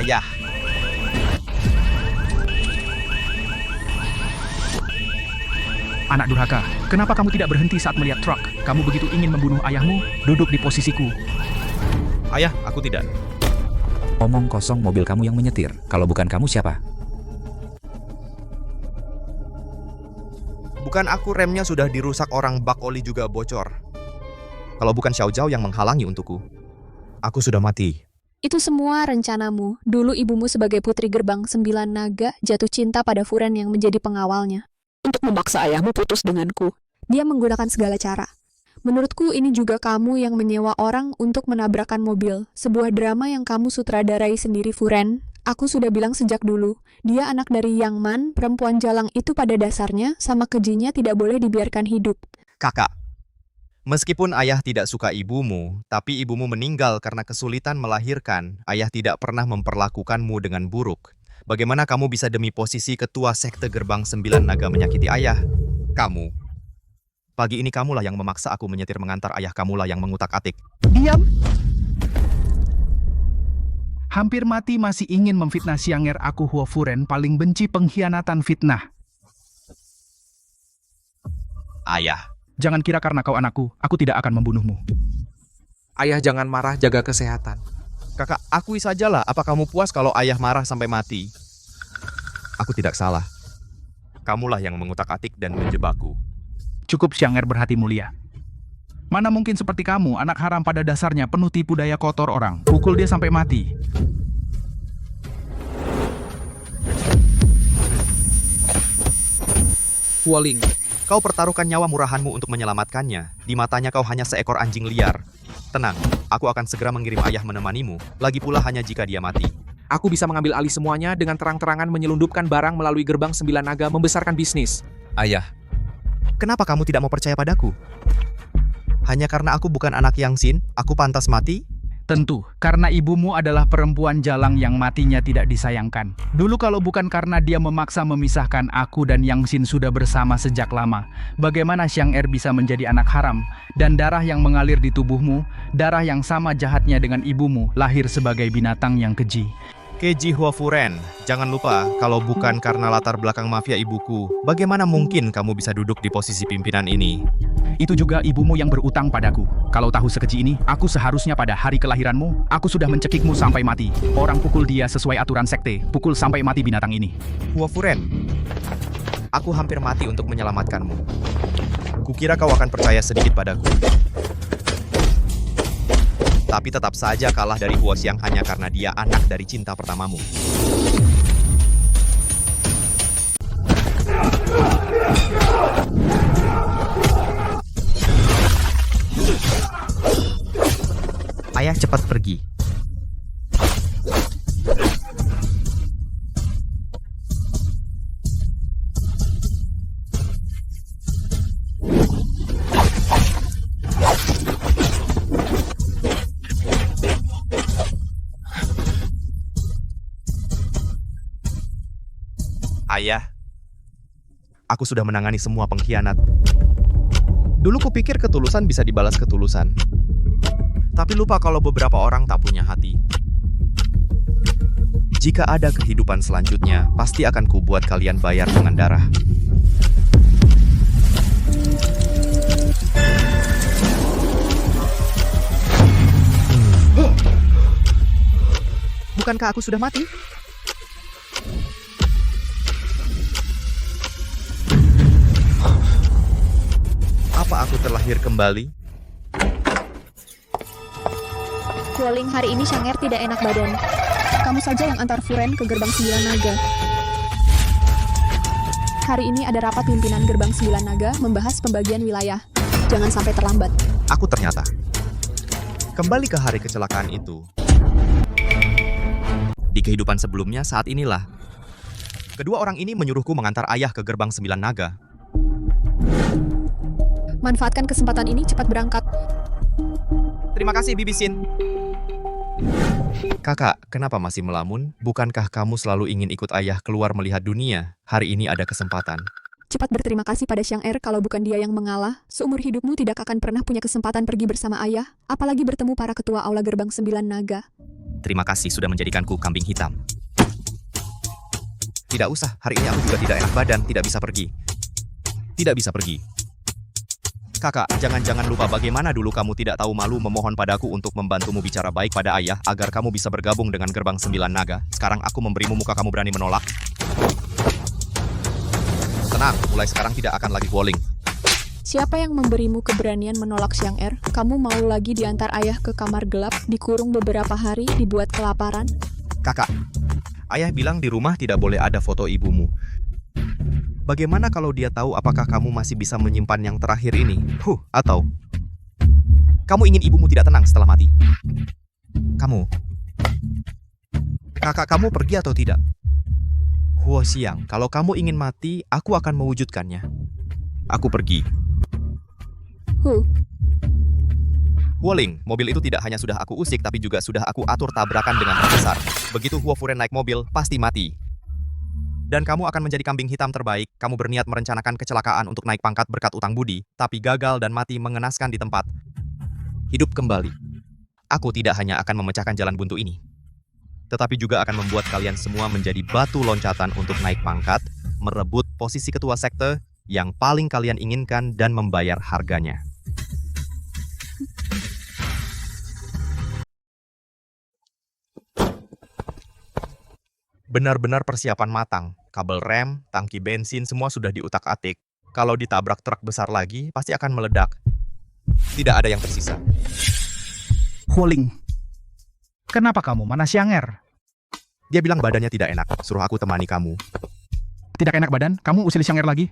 ayah. Anak durhaka, kenapa kamu tidak berhenti saat melihat truk? Kamu begitu ingin membunuh ayahmu, duduk di posisiku. Ayah, aku tidak. Omong kosong, mobil kamu yang menyetir. Kalau bukan kamu siapa? Bukan aku, remnya sudah dirusak orang, bak oli juga bocor. Kalau bukan Xiao Zhao yang menghalangi untukku, aku sudah mati. Itu semua rencanamu. Dulu ibumu sebagai putri gerbang 9 naga jatuh cinta pada Furen yang menjadi pengawalnya. Untuk memaksa ayahmu putus denganku. Dia menggunakan segala cara. Menurutku ini juga kamu yang menyewa orang untuk menabrakkan mobil. Sebuah drama yang kamu sutradarai sendiri, Furen. Aku sudah bilang sejak dulu, dia anak dari Yang Man, perempuan jalang itu pada dasarnya sama kejinya tidak boleh dibiarkan hidup. Kakak, meskipun ayah tidak suka ibumu, tapi ibumu meninggal karena kesulitan melahirkan. Ayah tidak pernah memperlakukanmu dengan buruk. Bagaimana kamu bisa demi posisi ketua sekte gerbang 9 naga menyakiti ayah? Kamu. Pagi ini kamulah yang memaksa aku menyetir mengantar ayah, kamulah yang mengutak-atik. Diam! Hampir mati masih ingin memfitnah Xiang'er. Aku Huo Furen paling benci pengkhianatan fitnah. Ayah. Jangan kira karena kau anakku, aku tidak akan membunuhmu. Ayah jangan marah, jaga kesehatan. Kakak, akui sajalah, apa kamu puas kalau ayah marah sampai mati? Aku tidak salah. Kamulah yang mengutak-atik dan menjebakku. Cukup, Xiang'er berhati mulia. Mana mungkin seperti kamu, anak haram pada dasarnya penuh tipu daya kotor orang. Pukul dia sampai mati. Huoling, Kau pertaruhkan nyawa murahanmu untuk menyelamatkannya. Di matanya kau hanya seekor anjing liar. Tenang, aku akan segera mengirim ayah menemanimu. Lagi pula hanya jika dia mati. aku bisa mengambil alih semuanya dengan terang-terangan menyelundupkan barang melalui gerbang 9 naga membesarkan bisnis. Ayah, kenapa kamu tidak mau percaya padaku? Hanya karena aku bukan anak Yang Xin, aku pantas mati? Tentu, karena ibumu adalah perempuan jalang yang matinya tidak disayangkan. Dulu kalau bukan karena dia memaksa memisahkan aku dan Yang Xin sudah bersama sejak lama, bagaimana Xiang'er bisa menjadi anak haram? Dan darah yang mengalir di tubuhmu, darah yang sama jahatnya dengan ibumu, lahir sebagai binatang yang keji. Keji Hua Furen, jangan lupa, kalau bukan karena latar belakang mafia ibuku, bagaimana mungkin kamu bisa duduk di posisi pimpinan ini? Itu juga ibumu yang berutang padaku. Kalau tahu sekeji ini, aku seharusnya pada hari kelahiranmu, aku sudah mencekikmu sampai mati. Orang pukul dia sesuai aturan sekte, pukul sampai mati binatang ini. Hua Furen, aku hampir mati untuk menyelamatkanmu. Kukira kau akan percaya sedikit padaku. Tapi tetap saja kalah dari Huo Xiang hanya karena dia anak dari cinta pertamamu. Ayah cepat pergi. Ayah, aku sudah menangani semua pengkhianat. Dulu kupikir ketulusan bisa dibalas ketulusan. Tapi lupa kalau beberapa orang tak punya hati. Jika ada kehidupan selanjutnya, pasti akan kubuat kalian bayar dengan darah. Bukankah aku sudah mati? Apa aku terlahir kembali? Huoling, hari ini Xiang'er tidak enak badan. Kamu saja yang antar Furen ke gerbang 9 naga. Hari ini ada rapat pimpinan gerbang 9 naga membahas pembagian wilayah. Jangan sampai terlambat. Aku ternyata kembali ke hari kecelakaan itu. Di kehidupan sebelumnya saat inilah. Kedua orang ini menyuruhku mengantar ayah ke gerbang 9 naga. Manfaatkan kesempatan ini, cepat berangkat. Terima kasih, Bibi Xin. Kakak, kenapa masih melamun? Bukankah kamu selalu ingin ikut ayah keluar melihat dunia? Hari ini ada kesempatan. Cepat berterima kasih pada Xiang'er, kalau bukan dia yang mengalah, seumur hidupmu tidak akan pernah punya kesempatan pergi bersama ayah, apalagi bertemu para ketua aula gerbang 9 naga. Terima kasih sudah menjadikanku kambing hitam. Tidak usah, hari ini aku juga tidak enak badan, tidak bisa pergi. Tidak bisa pergi. Kakak, jangan lupa bagaimana dulu kamu tidak tahu malu memohon padaku untuk membantumu bicara baik pada ayah agar kamu bisa bergabung dengan Gerbang 9 Naga. Sekarang aku memberimu muka, kamu berani menolak? Tenang, mulai sekarang tidak akan lagi bowling. Siapa yang memberimu keberanian menolak Xiang Er? Kamu mau lagi diantar ayah ke kamar gelap, dikurung beberapa hari, dibuat kelaparan? Kakak, ayah bilang di rumah tidak boleh ada foto ibumu. Bagaimana kalau dia tahu apakah kamu masih bisa menyimpan yang terakhir ini? Atau kamu ingin ibumu tidak tenang setelah mati? Kakak kamu pergi atau tidak? Huo Xiang, kalau kamu ingin mati, aku akan mewujudkannya. Aku pergi. Huoling, mobil itu tidak hanya sudah aku usik, tapi juga sudah aku atur tabrakan dengan besar. Begitu Huo Furen naik mobil, pasti mati. Dan kamu akan menjadi kambing hitam terbaik. Kamu berniat merencanakan kecelakaan untuk naik pangkat berkat utang budi, tapi gagal dan mati mengenaskan di tempat. Hidup kembali. Aku tidak hanya akan memecahkan jalan buntu ini, tetapi juga akan membuat kalian semua menjadi batu loncatan untuk naik pangkat, merebut posisi ketua sekte yang paling kalian inginkan dan membayar harganya. Benar-benar persiapan matang. Kabel rem, tangki bensin, semua sudah diutak-atik. Kalau ditabrak truk besar lagi, pasti akan meledak. Tidak ada yang tersisa. Huoling, kenapa kamu? Mana Xiang Er? Dia bilang badannya tidak enak, suruh aku temani kamu. Tidak enak badan? Kamu usil Xiang Er lagi?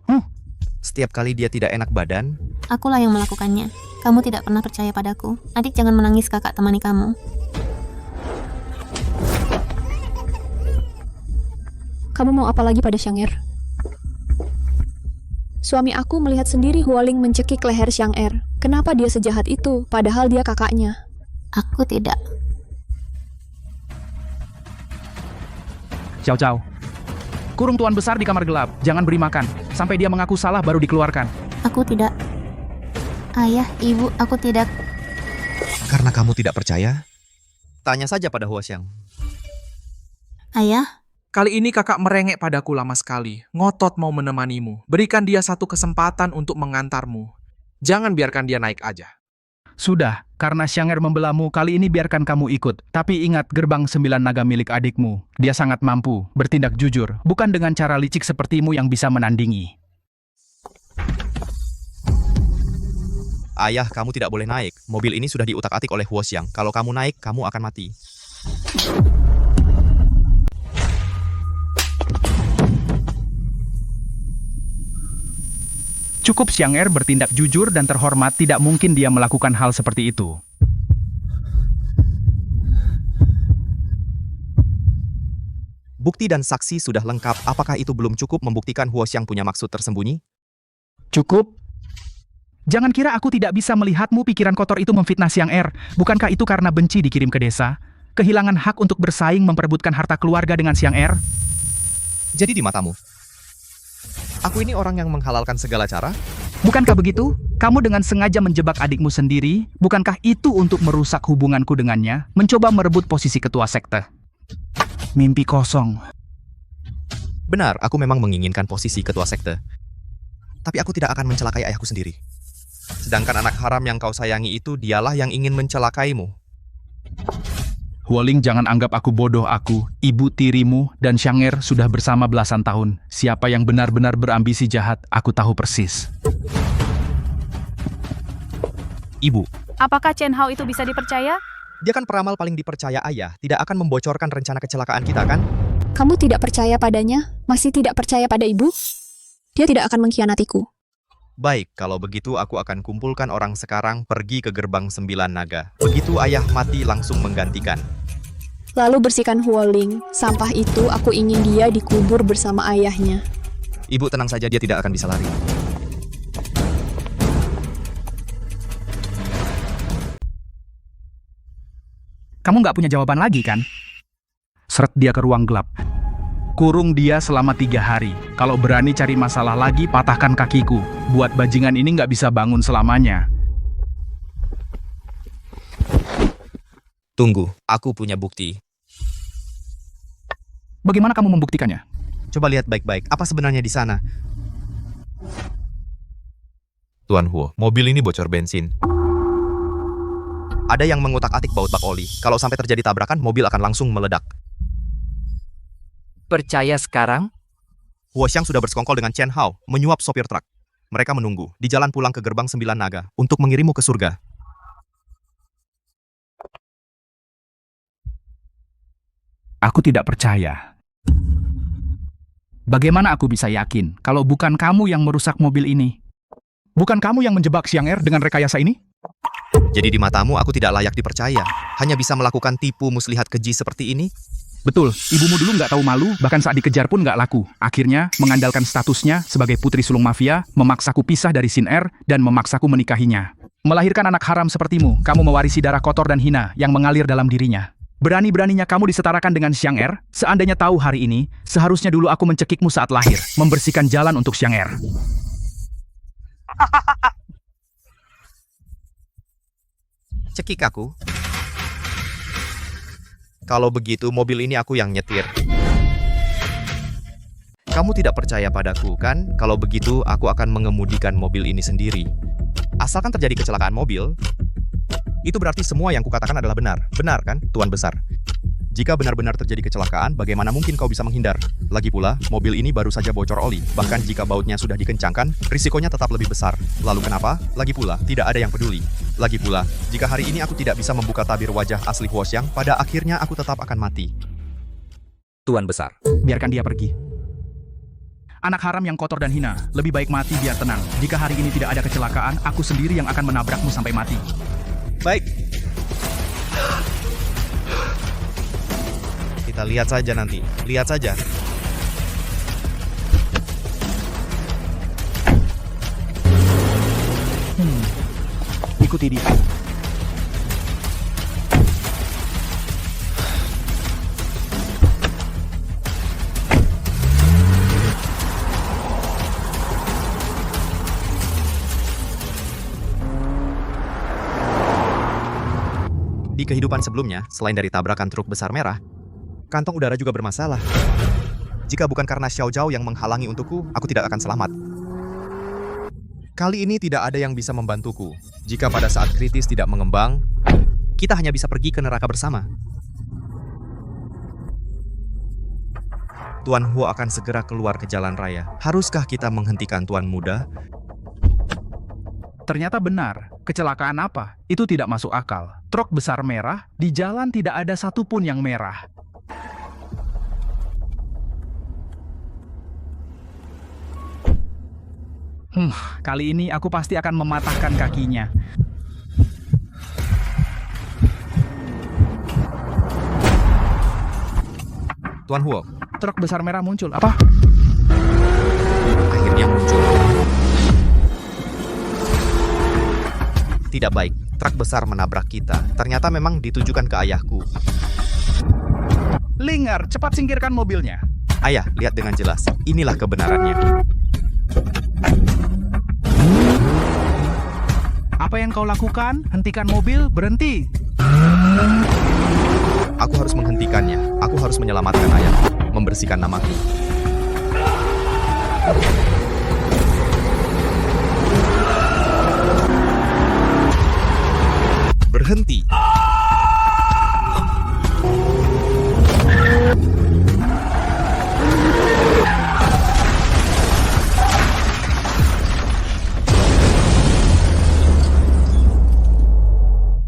Setiap kali dia tidak enak badan, Akulah yang melakukannya. Kamu tidak pernah percaya padaku. Adik, jangan menangis, kakak temani kamu. Kamu mau apa lagi pada Xiang Er? Suami aku melihat sendiri Huoling mencekik leher Xiang Er. Kenapa dia sejahat itu, padahal dia kakaknya? Aku tidak. Ciao Ciao. Kurung tuan besar di kamar gelap. Jangan beri makan. Sampai dia mengaku salah baru dikeluarkan. Aku tidak. Ayah, ibu, aku tidak. karena kamu tidak percaya? Tanya saja pada Huo Xiang. Ayah, Kali ini kakak merengek padaku lama sekali, ngotot mau menemanimu. Berikan dia satu kesempatan untuk mengantarmu. Jangan biarkan dia naik aja. Sudah, karena Xiang Er membelamu, kali ini biarkan kamu ikut. Tapi ingat, Gerbang 9 Naga milik adikmu. Dia sangat mampu, bertindak jujur, bukan dengan cara licik sepertimu yang bisa menandingi. Ayah, kamu tidak boleh naik. Mobil ini sudah diutak-atik oleh Huo Xiang. Kalau kamu naik, kamu akan mati. Cukup Xiang Er bertindak jujur dan terhormat, tidak mungkin dia melakukan hal seperti itu. Bukti dan saksi sudah lengkap. Apakah itu belum cukup membuktikan Huo Xiang punya maksud tersembunyi? Cukup? Jangan kira aku tidak bisa melihatmu. Pikiran kotor itu memfitnah Xiang Er. Bukankah itu karena benci dikirim ke desa? Kehilangan hak untuk bersaing memperebutkan harta keluarga dengan Xiang Er? Jadi di matamu, aku ini orang yang menghalalkan segala cara? Bukankah begitu? Kamu dengan sengaja menjebak adikmu sendiri? Bukankah itu untuk merusak hubunganku dengannya? Mencoba merebut posisi ketua sekte? Mimpi kosong. Benar, aku memang menginginkan posisi ketua sekte. Tapi aku tidak akan mencelakai ayahku sendiri. Sedangkan anak haram yang kau sayangi itu, dialah yang ingin mencelakaimu. Huoling, jangan anggap aku bodoh. Aku, ibu tirimu, dan Xiang Er sudah bersama belasan tahun. Siapa yang benar-benar berambisi jahat, aku tahu persis. Ibu, Apakah Chen Hao itu bisa dipercaya? dia kan peramal paling dipercaya ayah. Tidak akan membocorkan rencana kecelakaan kita, kan? Kamu tidak percaya padanya? Masih tidak percaya pada ibu? Dia tidak akan mengkhianatiku. Baik, kalau begitu aku akan kumpulkan orang sekarang pergi ke Gerbang 9 Naga. Begitu ayah mati langsung menggantikan. Lalu bersihkan Huoling. Sampah itu aku ingin dia dikubur bersama ayahnya. Ibu tenang saja, dia tidak akan bisa lari. Kamu nggak punya jawaban lagi, kan? Seret dia ke ruang gelap. Kurung dia selama 3 hari. Kalau berani cari masalah lagi, patahkan kakiku. Buat bajingan ini nggak bisa bangun selamanya. Tunggu, aku punya bukti. Bagaimana kamu membuktikannya? Coba lihat baik-baik, apa sebenarnya di sana? Tuan Huo, mobil ini bocor bensin. Ada yang mengutak-atik baut bak oli. Kalau sampai terjadi tabrakan, mobil akan langsung meledak. Percaya sekarang? Huo Xiang sudah bersekongkol dengan Chen Hao, menyuap sopir truk. Mereka menunggu di jalan pulang ke gerbang 9 naga untuk mengirimmu ke surga. Aku tidak percaya. Bagaimana aku bisa yakin kalau bukan kamu yang merusak mobil ini? Bukan kamu yang menjebak Xiang Er dengan rekayasa ini? Jadi di matamu aku tidak layak dipercaya. Hanya bisa melakukan tipu muslihat keji seperti ini? Betul, ibumu dulu nggak tahu malu, bahkan saat dikejar pun nggak laku. Akhirnya, mengandalkan statusnya sebagai putri sulung mafia, memaksaku pisah dari Xin Er dan memaksaku menikahinya. Melahirkan anak haram sepertimu, kamu mewarisi darah kotor dan hina yang mengalir dalam dirinya. Berani-beraninya kamu disetarakan dengan Xiang Er? Seandainya tahu hari ini, seharusnya dulu aku mencekikmu saat lahir, membersihkan jalan untuk Xiang Er. Cekik aku. Kalau begitu, mobil ini aku yang nyetir. Kamu tidak percaya padaku, kan? Kalau begitu, aku akan mengemudikan mobil ini sendiri. Asalkan terjadi kecelakaan mobil, itu berarti semua yang kukatakan adalah benar. Benar kan, Tuan Besar? Jika benar-benar terjadi kecelakaan, bagaimana mungkin kau bisa menghindar? Lagi pula, mobil ini baru saja bocor oli. Bahkan jika bautnya sudah dikencangkan, risikonya tetap lebih besar. Lalu kenapa? Lagi pula, tidak ada yang peduli. Lagi pula, jika hari ini aku tidak bisa membuka tabir wajah asli Huo Xiang, pada akhirnya aku tetap akan mati. Tuan Besar. Biarkan dia pergi. Anak haram yang kotor dan hina, lebih baik mati biar tenang. Jika hari ini tidak ada kecelakaan, aku sendiri yang akan menabrakmu sampai mati. Baik. Kita lihat saja nanti. Lihat saja. Ikuti dia. Di kehidupan sebelumnya, selain dari tabrakan truk besar merah, kantong udara juga bermasalah. Jika bukan karena Xiao Zhao yang menghalangi untukku, aku tidak akan selamat. Kali ini tidak ada yang bisa membantuku. Jika pada saat kritis tidak mengembang, kita hanya bisa pergi ke neraka bersama. Tuan Huo akan segera keluar ke jalan raya. Haruskah kita menghentikan Tuan Muda? Ternyata benar. Kecelakaan apa? Itu tidak masuk akal. Truk besar merah, di jalan tidak ada satupun yang merah. Kali ini aku pasti akan mematahkan kakinya. Tuan Huo, Truk besar merah muncul. Apa? akhirnya muncul. Tidak baik, truk besar menabrak kita. Ternyata memang ditujukan ke ayahku. Linger, cepat singkirkan mobilnya. Ayah, lihat dengan jelas. Inilah kebenarannya. Apa yang kau lakukan? Hentikan mobil, berhenti. Aku harus menghentikannya. Aku harus menyelamatkan ayah, membersihkan namaku. Berhenti.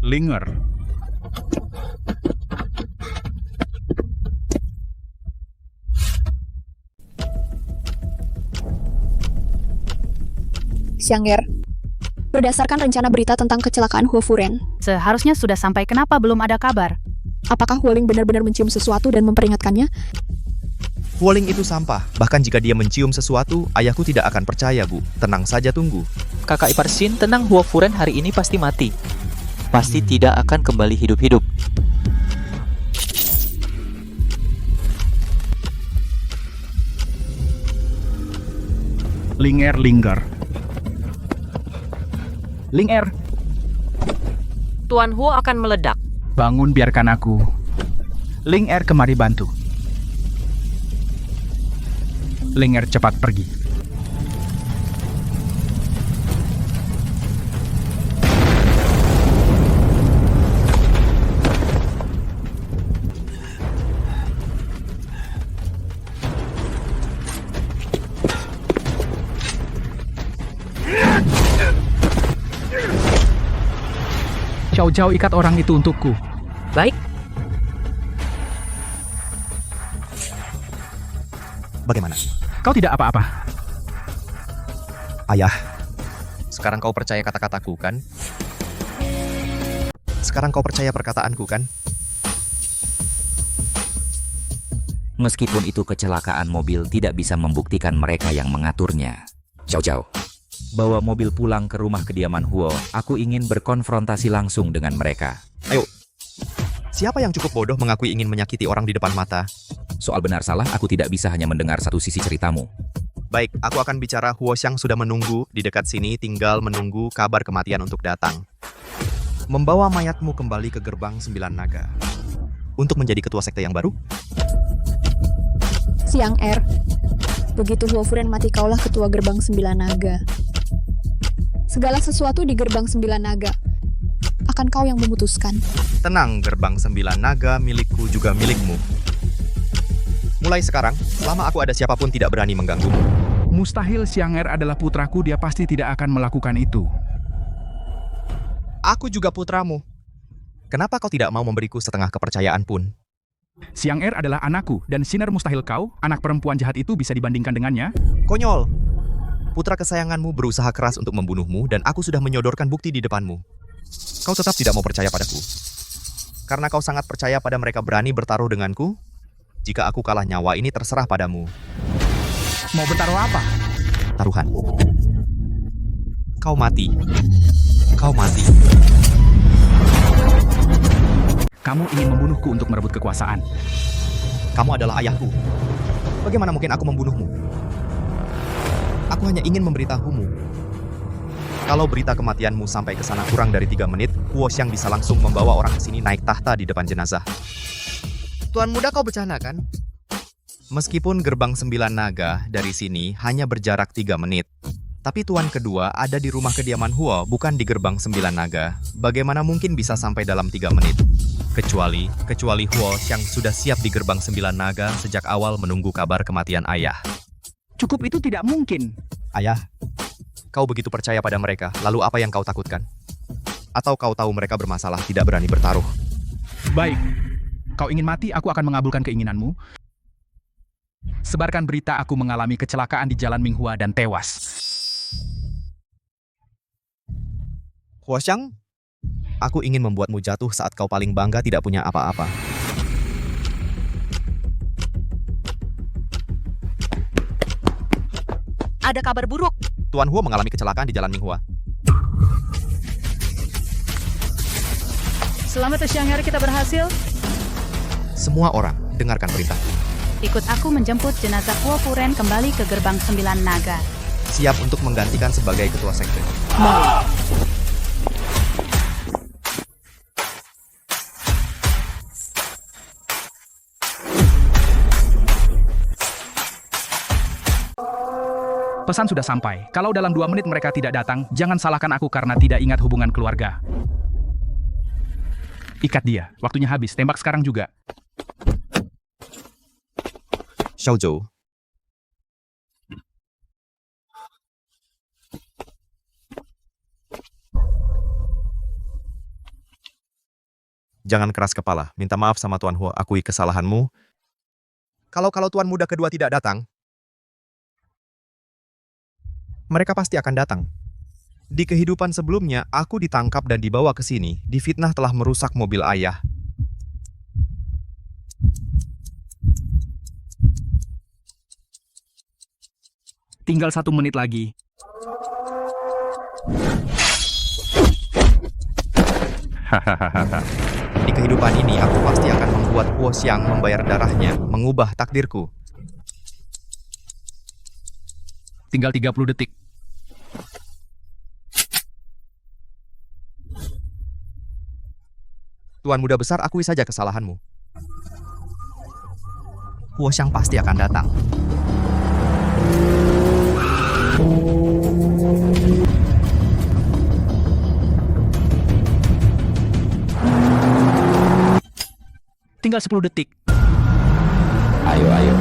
Linger. Xiang Er, berdasarkan rencana berita tentang kecelakaan Huo Furen, Seharusnya sudah sampai, kenapa belum ada kabar? apakah Huoling benar-benar mencium sesuatu dan memperingatkannya? Huoling itu sampah. Bahkan jika dia mencium sesuatu, ayahku tidak akan percaya, Bu. Tenang saja, tunggu. Kakak ipar Xin, tenang, Huo Furen hari ini pasti mati. Pasti tidak akan kembali hidup-hidup. Linger. Tuan Huo akan meledak. Bangun, biarkan aku. Ling Er kemari bantu. Ling Er cepat pergi. Xiao Zhao, ikat orang itu untukku. Baik, Bagaimana? Kau tidak apa-apa. Ayah, sekarang kau percaya kata-kataku kan? Sekarang kau percaya perkataanku kan? Meskipun itu kecelakaan mobil tidak bisa membuktikan mereka yang mengaturnya. Xiao Zhao, bawa mobil pulang ke rumah kediaman Huo. Aku ingin berkonfrontasi langsung dengan mereka. Ayo. Siapa yang cukup bodoh mengakui ingin menyakiti orang di depan mata? Soal benar salah, aku tidak bisa hanya mendengar satu sisi ceritamu. Baik, aku akan bicara. Huo Xiang sudah menunggu di dekat sini, tinggal menunggu kabar kematian untuk datang. Membawa mayatmu kembali ke gerbang 9 naga. Untuk menjadi ketua sekte yang baru? Xiang Er, begitu Huo Furen mati kaulah ketua gerbang 9 naga. Segala sesuatu di gerbang 9 naga akan kau yang memutuskan. Tenang, gerbang 9 naga milikku juga milikmu. Mulai sekarang, selama aku ada siapapun tidak berani mengganggumu. Mustahil, Xiang Er adalah putraku, dia pasti tidak akan melakukan itu. Aku juga putramu. Kenapa kau tidak mau memberiku setengah kepercayaan pun? Xiang Er adalah anakku, dan sinar mustahil kau, anak perempuan jahat itu bisa dibandingkan dengannya? Konyol. Putra kesayanganmu berusaha keras untuk membunuhmu dan aku sudah menyodorkan bukti di depanmu. Kau tetap tidak mau percaya padaku. Karena kau sangat percaya pada mereka berani bertaruh denganku? Jika aku kalah, nyawa ini terserah padamu. Mau bertaruh apa? Taruhan. Kau mati. Kau mati. Kamu ingin membunuhku untuk merebut kekuasaan. Kamu adalah ayahku. Bagaimana mungkin aku membunuhmu? Aku hanya ingin memberitahumu. Kalau berita kematianmu sampai ke sana kurang dari 3 menit, Huo Xiang bisa langsung membawa orang ke sini naik tahta di depan jenazah. Tuan muda, kau bercanda kan? Meskipun gerbang 9 naga dari sini hanya berjarak 3 menit, tapi tuan kedua ada di rumah kediaman Huo, bukan di gerbang 9 naga. Bagaimana mungkin bisa sampai dalam 3 menit? Kecuali Huo Xiang sudah siap di gerbang 9 naga sejak awal menunggu kabar kematian ayah. Cukup itu tidak mungkin. Ayah, kau begitu percaya pada mereka, lalu apa yang kau takutkan? Atau kau tahu mereka bermasalah, tidak berani bertaruh? Baik, kau ingin mati, aku akan mengabulkan keinginanmu. Sebarkan berita aku mengalami kecelakaan di Jalan Minghua dan tewas. Huo Xiang, aku ingin membuatmu jatuh saat kau paling bangga tidak punya apa-apa. Ada kabar buruk. Tuan Huo mengalami kecelakaan di Jalan Minghua. Selamat Xiang Er, kita berhasil. Semua orang, dengarkan perintahku. Ikut aku menjemput jenazah Huo Furen kembali ke gerbang 9 naga. Siap untuk menggantikan sebagai ketua sekte. Pesan sudah sampai. Kalau dalam 2 menit mereka tidak datang, jangan salahkan aku karena tidak ingat hubungan keluarga. Ikat dia. Waktunya habis. Tembak sekarang juga. Xiao Zhou. Jangan keras kepala. Minta maaf sama Tuan Huo. Akui kesalahanmu. Kalau Tuan muda kedua tidak datang, mereka pasti akan datang. Di kehidupan sebelumnya, aku ditangkap dan dibawa ke sini. Difitnah telah merusak mobil ayah. Tinggal 1 menit lagi. Di kehidupan ini, aku pasti akan membuat Huo Xiang membayar darahnya, mengubah takdirku. Tinggal 30 detik. Tuan Muda Besar, akui saja kesalahanmu. Huo Xiang pasti akan datang. Tinggal 10 detik. Ayo, ayo.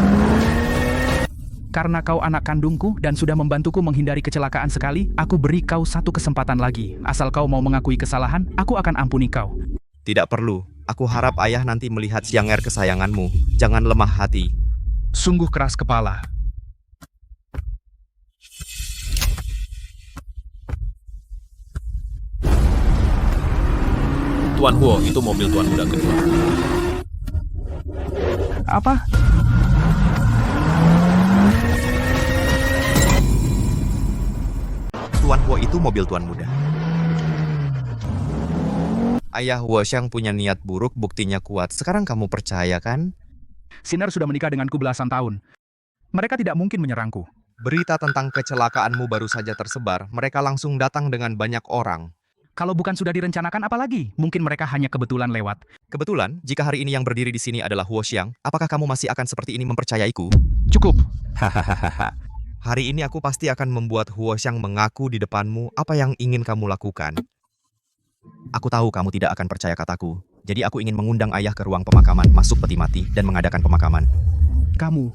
Karena kau anak kandungku dan sudah membantuku menghindari kecelakaan sekali, aku beri kau satu kesempatan lagi. Asal kau mau mengakui kesalahan, aku akan ampuni kau. Tidak perlu. Aku harap ayah nanti melihat Xiang kesayanganmu. Jangan lemah hati. Sungguh keras kepala. Tuan Huo, itu mobil Tuan Muda kedua. Apa? Tuan Huo itu mobil Tuan Muda. Ayah Huo Xiang punya niat buruk, buktinya kuat. Sekarang kamu percaya kan? Sinar sudah menikah denganku belasan tahun. Mereka tidak mungkin menyerangku. Berita tentang kecelakaanmu baru saja tersebar. Mereka langsung datang dengan banyak orang. Kalau bukan sudah direncanakan, apalagi? Mungkin mereka hanya kebetulan lewat. Kebetulan, jika hari ini yang berdiri di sini adalah Huo Xiang, apakah kamu masih akan seperti ini mempercayaiku? Cukup. Hahaha. Hari ini aku pasti akan membuat Huo Xiang mengaku di depanmu apa yang ingin kamu lakukan. Aku tahu kamu tidak akan percaya kataku. Jadi aku ingin mengundang ayah ke ruang pemakaman, masuk peti mati, dan mengadakan pemakaman. Kamu.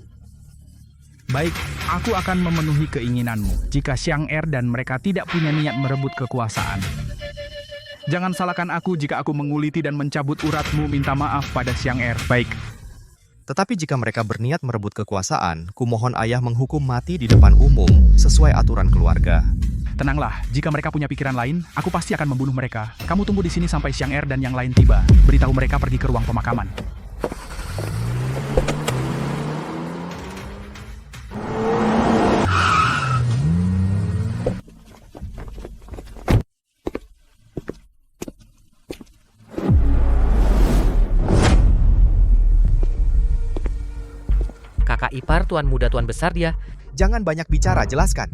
Baik, aku akan memenuhi keinginanmu jika Xiang dan mereka tidak punya niat merebut kekuasaan. Jangan salahkan aku jika aku menguliti dan mencabut uratmu minta maaf pada Xiang Baik. Tetapi jika mereka berniat merebut kekuasaan, kumohon ayah menghukum mati di depan umum sesuai aturan keluarga. Tenanglah, jika mereka punya pikiran lain, aku pasti akan membunuh mereka. Kamu tunggu di sini sampai Xiang dan yang lain tiba. Beritahu mereka pergi ke ruang pemakaman. Kakak ipar Tuan Muda Tuan Besar dia. Jangan banyak bicara, jelaskan.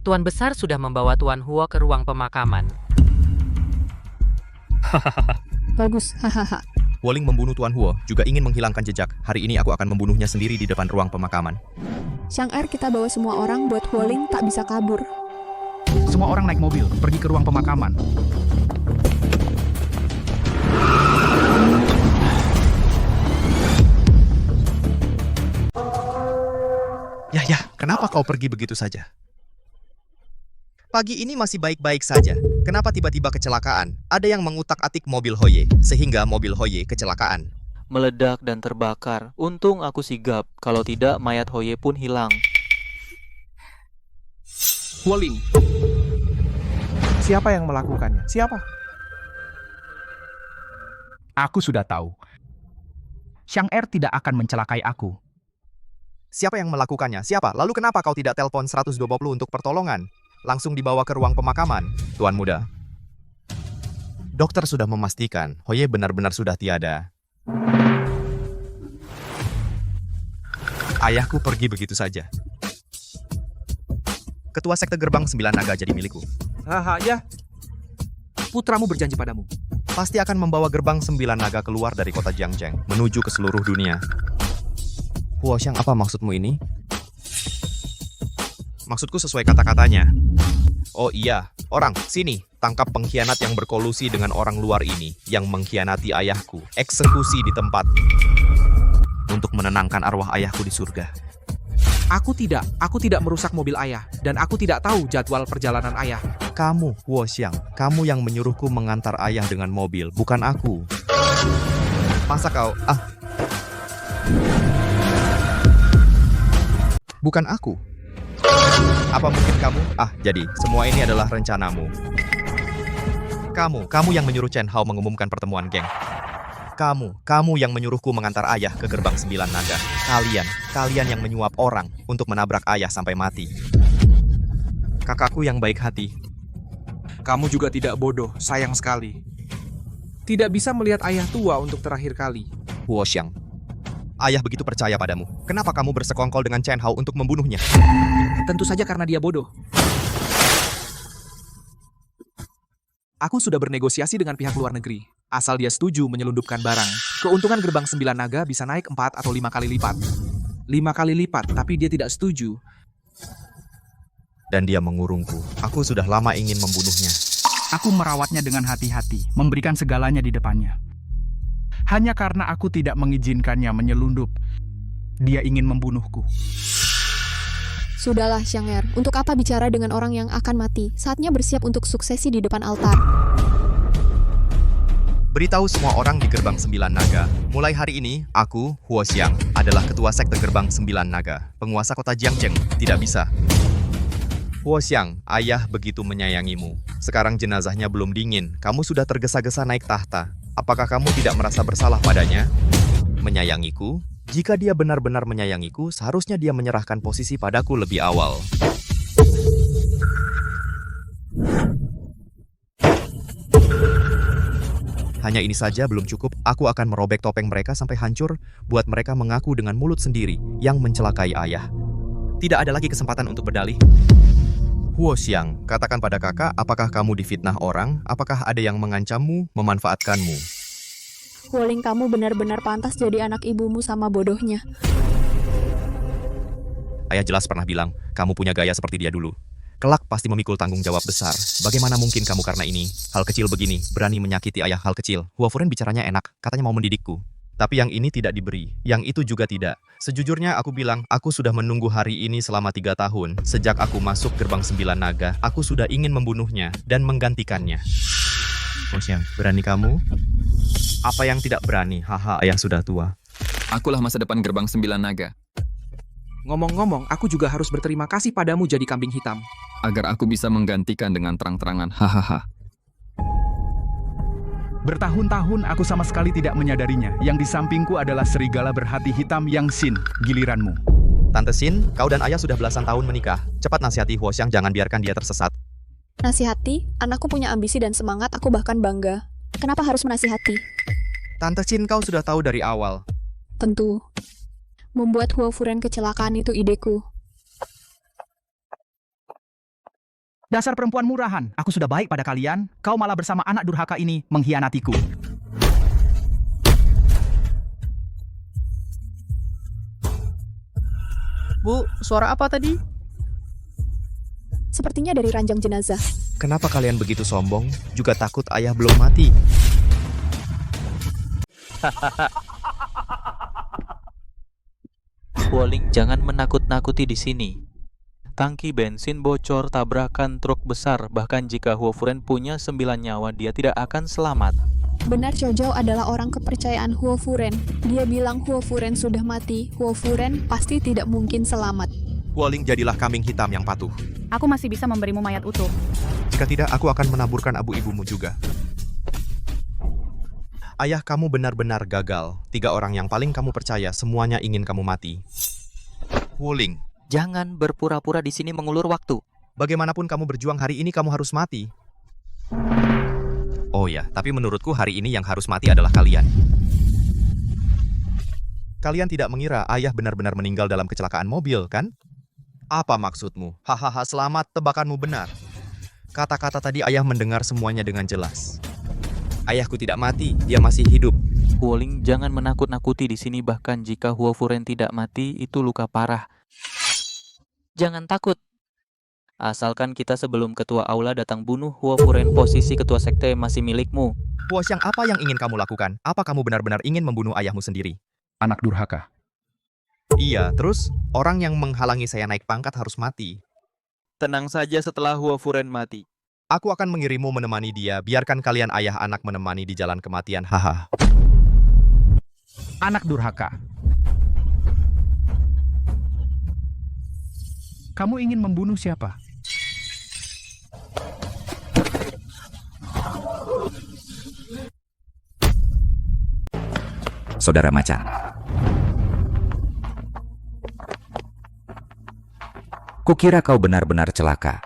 Tuan Besar sudah membawa Tuan Huo ke ruang pemakaman. Bagus, hahaha. Woling membunuh Tuan Huo juga ingin menghilangkan jejak. Hari ini aku akan membunuhnya sendiri di depan ruang pemakaman. Xiang kita bawa semua orang buat Huoling tak bisa kabur. Semua orang naik mobil, pergi ke ruang pemakaman. Ya, kenapa kau pergi begitu saja? Pagi ini masih baik-baik saja. Kenapa tiba-tiba kecelakaan? Ada yang mengutak-atik mobil Hoye, sehingga mobil Hoye kecelakaan. Meledak dan terbakar. Untung aku sigap. Kalau tidak, mayat Hoye pun hilang. Huoling. Siapa yang melakukannya? Siapa? Aku sudah tahu. Xiang tidak akan mencelakai aku. Siapa yang melakukannya? Siapa? Lalu kenapa kau tidak telepon 120 untuk pertolongan? Langsung dibawa ke ruang pemakaman, Tuan Muda. Dokter sudah memastikan Hoye benar-benar sudah tiada. Ayahku pergi begitu saja. Ketua Sekte Gerbang 9 Naga jadi milikku. Haha, ya. Putramu berjanji padamu. Pasti akan membawa Gerbang 9 Naga keluar dari kota Jiangzheng, menuju ke seluruh dunia. Huo Xiang, apa maksudmu ini? Maksudku sesuai kata-katanya. Oh iya, orang, sini. Tangkap pengkhianat yang berkolusi dengan orang luar ini, yang mengkhianati ayahku. Eksekusi di tempat. Untuk menenangkan arwah ayahku di surga. Aku tidak merusak mobil ayah. Dan aku tidak tahu jadwal perjalanan ayah. Kamu, Huo Xiang, kamu yang menyuruhku mengantar ayah dengan mobil, bukan aku. Masa kau, bukan aku. Apa mungkin kamu? Jadi, semua ini adalah rencanamu. Kamu yang menyuruh Chen Hao mengumumkan pertemuan geng. Kamu yang menyuruhku mengantar ayah ke gerbang 9 naga. Kalian yang menyuap orang untuk menabrak ayah sampai mati. Kakakku yang baik hati. Kamu juga tidak bodoh, sayang sekali. Tidak bisa melihat ayah tua untuk terakhir kali. Huo Xiang, ayah begitu percaya padamu. Kenapa kamu bersekongkol dengan Chen Hao untuk membunuhnya? Tentu saja karena dia bodoh. Aku sudah bernegosiasi dengan pihak luar negeri. asal dia setuju menyelundupkan barang. Keuntungan gerbang 9 naga bisa naik 4 atau 5 kali lipat. 5 kali lipat, tapi dia tidak setuju. Dan dia mengurungku. Aku sudah lama ingin membunuhnya. Aku merawatnya dengan hati-hati, memberikan segalanya di depannya. Hanya karena aku tidak mengizinkannya menyelundup, dia ingin membunuhku. Sudahlah, Xiang untuk apa bicara dengan orang yang akan mati? Saatnya bersiap untuk suksesi di depan altar. Beritahu semua orang di Gerbang 9 Naga. Mulai hari ini, aku, Huo Xiang, adalah ketua sekte Gerbang 9 Naga. Penguasa kota Jiangcheng. Tidak bisa. Huo Xiang, ayah begitu menyayangimu. Sekarang jenazahnya belum dingin. Kamu sudah tergesa-gesa naik tahta. Apakah kamu tidak merasa bersalah padanya? Menyayangiku? Jika dia benar-benar menyayangiku, seharusnya dia menyerahkan posisi padaku lebih awal. Hanya ini saja belum cukup, aku akan merobek topeng mereka sampai hancur, buat mereka mengaku dengan mulut sendiri yang mencelakai ayah. Tidak ada lagi kesempatan untuk berdalih. Huo Xiang, katakan pada kakak, apakah kamu difitnah orang? Apakah ada yang mengancammu, memanfaatkanmu? Wuling, kamu benar-benar pantas jadi anak ibumu sama bodohnya. Ayah jelas pernah bilang, kamu punya gaya seperti dia dulu. Kelak pasti memikul tanggung jawab besar. Bagaimana mungkin kamu karena ini, hal kecil begini, berani menyakiti ayah hal kecil? Huo Furen bicaranya enak, katanya mau mendidikku. Tapi yang ini tidak diberi, yang itu juga tidak. Sejujurnya aku bilang, aku sudah menunggu hari ini selama 3 tahun. Sejak aku masuk Gerbang 9 Naga, aku sudah ingin membunuhnya dan menggantikannya. Huo Xiang, berani kamu? Apa yang tidak berani? Haha, ayah sudah tua. Akulah masa depan Gerbang 9 Naga. Ngomong-ngomong, aku juga harus berterima kasih padamu jadi kambing hitam. Agar aku bisa menggantikan dengan terang-terangan. Hahaha. Bertahun-tahun aku sama sekali tidak menyadarinya. Yang di sampingku adalah serigala berhati hitam yang Xin, giliranmu. Tante Xin, kau dan ayah sudah belasan tahun menikah. Cepat nasihati Huo Xiang, jangan biarkan dia tersesat. Nasihati? Anakku punya ambisi dan semangat, aku bahkan bangga. Kenapa harus menasihati? Tante Xin, kau sudah tahu dari awal. Tentu. Membuat Huo Furen kecelakaan itu ideku. Dasar perempuan murahan, aku sudah baik pada kalian, kau malah bersama anak durhaka ini mengkhianatiku. Bu, suara apa tadi? Sepertinya dari ranjang jenazah. Kenapa kalian begitu sombong? Juga takut ayah belum mati? Wuling, jangan menakut-nakuti di sini. Tangki bensin bocor, tabrakan truk besar, bahkan jika Huo Furen punya 9 nyawa, dia tidak akan selamat. Benar, Chojou adalah orang kepercayaan Huo Furen. Dia bilang Huo Furen sudah mati. Huo Furen pasti tidak mungkin selamat. Wuling, jadilah kambing hitam yang patuh. Aku masih bisa memberimu mayat utuh. Jika tidak, aku akan menaburkan abu ibumu juga. Ayah kamu benar-benar gagal. 3 orang yang paling kamu percaya, semuanya ingin kamu mati. Wuling, Jangan berpura-pura di sini mengulur waktu. bagaimanapun kamu berjuang hari ini, kamu harus mati. Oh ya, tapi menurutku hari ini yang harus mati adalah kalian. Kalian tidak mengira ayah benar-benar meninggal dalam kecelakaan mobil, kan? Apa maksudmu? Hahaha, selamat, tebakanmu benar. Kata-kata tadi ayah mendengar semuanya dengan jelas. Ayahku tidak mati, dia masih hidup. Wuling, jangan menakut-nakuti di sini, bahkan jika Huo Furen tidak mati, itu luka parah. Jangan takut. Asalkan kita sebelum ketua aula datang bunuh Huo Furen, posisi ketua sekte masih milikmu. Huo Xiang, apa yang ingin kamu lakukan? Apa kamu benar-benar ingin membunuh ayahmu sendiri? Anak durhaka. Iya, terus orang yang menghalangi saya naik pangkat harus mati. Tenang saja setelah Huo Furen mati. Aku akan mengirimmu menemani dia. Biarkan kalian ayah anak menemani di jalan kematian. Haha. Anak durhaka. Kamu ingin membunuh siapa? Saudara macan. Kukira kau benar-benar celaka.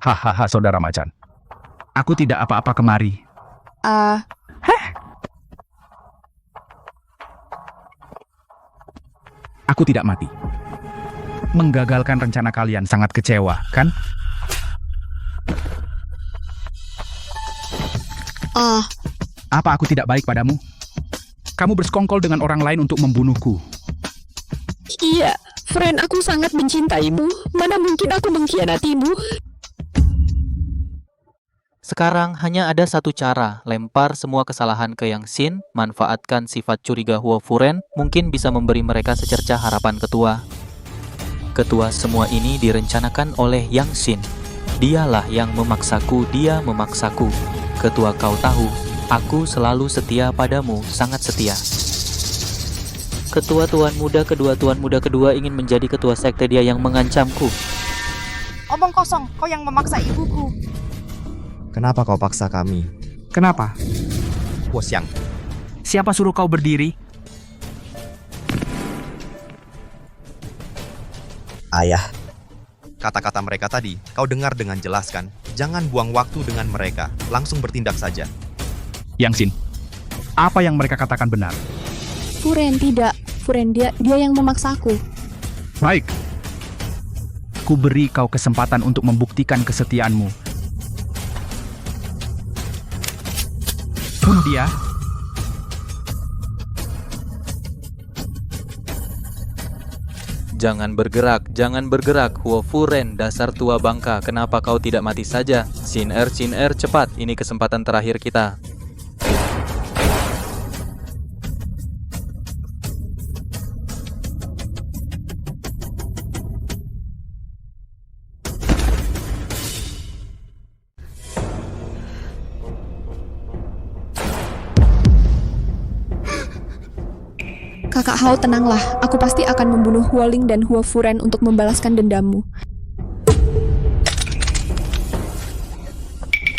Hahaha, saudara macan. Aku tidak apa-apa kemari. Aku tidak mati. Menggagalkan rencana kalian sangat kecewa, kan? Apa aku tidak baik padamu? Kamu bersekongkol dengan orang lain untuk membunuhku. Iya, friend, aku sangat mencintaimu. Mana mungkin aku mengkhianatimu? Sekarang hanya ada satu cara, lempar semua kesalahan ke Yang Xin, manfaatkan sifat curiga Huo Furen, mungkin bisa memberi mereka secercah harapan ketua. Ketua semua ini direncanakan oleh Yang Xin. Dialah yang memaksaku, dia memaksaku. Ketua, kau tahu, aku selalu setia padamu, sangat setia. Ketua Tuan Muda kedua, Tuan Muda kedua ingin menjadi ketua sekte, dia yang mengancamku. Omong kosong, kau yang memaksa ibuku. Kenapa kau paksa kami? Kenapa? Huo Xiang, Siapa suruh kau berdiri? Ayah. Kata-kata mereka tadi, kau dengar dengan jelas kan? Jangan buang waktu dengan mereka, langsung bertindak saja. Yang Xin, apa yang mereka katakan benar? Furen, tidak. Furen, dia yang memaksaku. Baik. Ku beri kau kesempatan untuk membuktikan kesetiaanmu. Bunuh dia. Jangan bergerak, Huo Furen, dasar tua bangka, kenapa kau tidak mati saja? Xin Er, cepat, ini kesempatan terakhir kita. Kakak Hao, tenanglah. Aku pasti akan membunuh Huoling dan Huo Furen untuk membalaskan dendammu.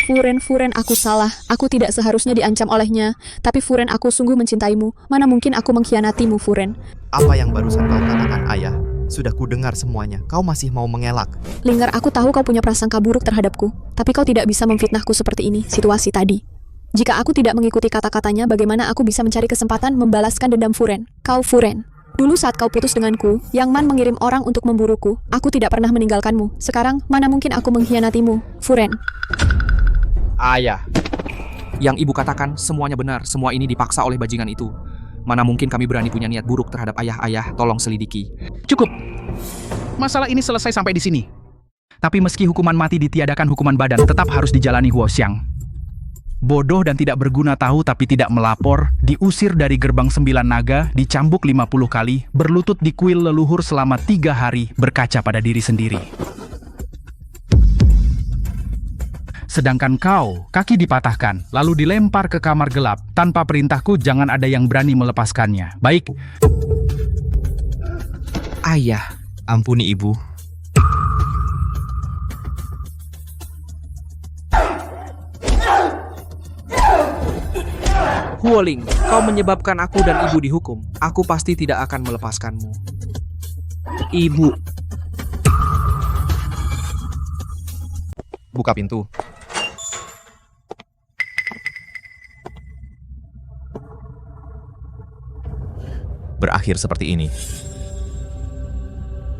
Furen, aku salah. Aku tidak seharusnya diancam olehnya. Tapi Furen, aku sungguh mencintaimu. Mana mungkin aku mengkhianatimu, Furen. Apa yang barusan kau katakan, Ayah? Sudah ku dengar semuanya. Kau masih mau mengelak. Linggar, aku tahu kau punya prasangka buruk terhadapku. Tapi kau tidak bisa memfitnahku seperti ini, situasi tadi. Jika aku tidak mengikuti kata-katanya, bagaimana aku bisa mencari kesempatan membalaskan dendam Furen? Kau Furen. Dulu saat kau putus denganku, Yang Man mengirim orang untuk memburuku. Aku tidak pernah meninggalkanmu. Sekarang, mana mungkin aku mengkhianatimu, Furen? Ayah. Yang ibu katakan semuanya benar. Semua ini dipaksa oleh bajingan itu. Mana mungkin kami berani punya niat buruk terhadap ayah. Tolong selidiki. Cukup. Masalah ini selesai sampai di sini. Tapi meski hukuman mati ditiadakan, hukuman badan tetap harus dijalani Huo Xiang. Bodoh dan tidak berguna tahu tapi tidak melapor, diusir dari gerbang 9 naga, dicambuk 50 kali, berlutut di kuil leluhur selama 3 hari, berkaca pada diri sendiri. Sedangkan kau, kaki dipatahkan, lalu dilempar ke kamar gelap. Tanpa perintahku, jangan ada yang berani melepaskannya. Baik. Ayah. Ampuni ibu. Huoling, kau menyebabkan aku dan ibu dihukum. Aku pasti tidak akan melepaskanmu. Ibu. Buka pintu. Berakhir seperti ini.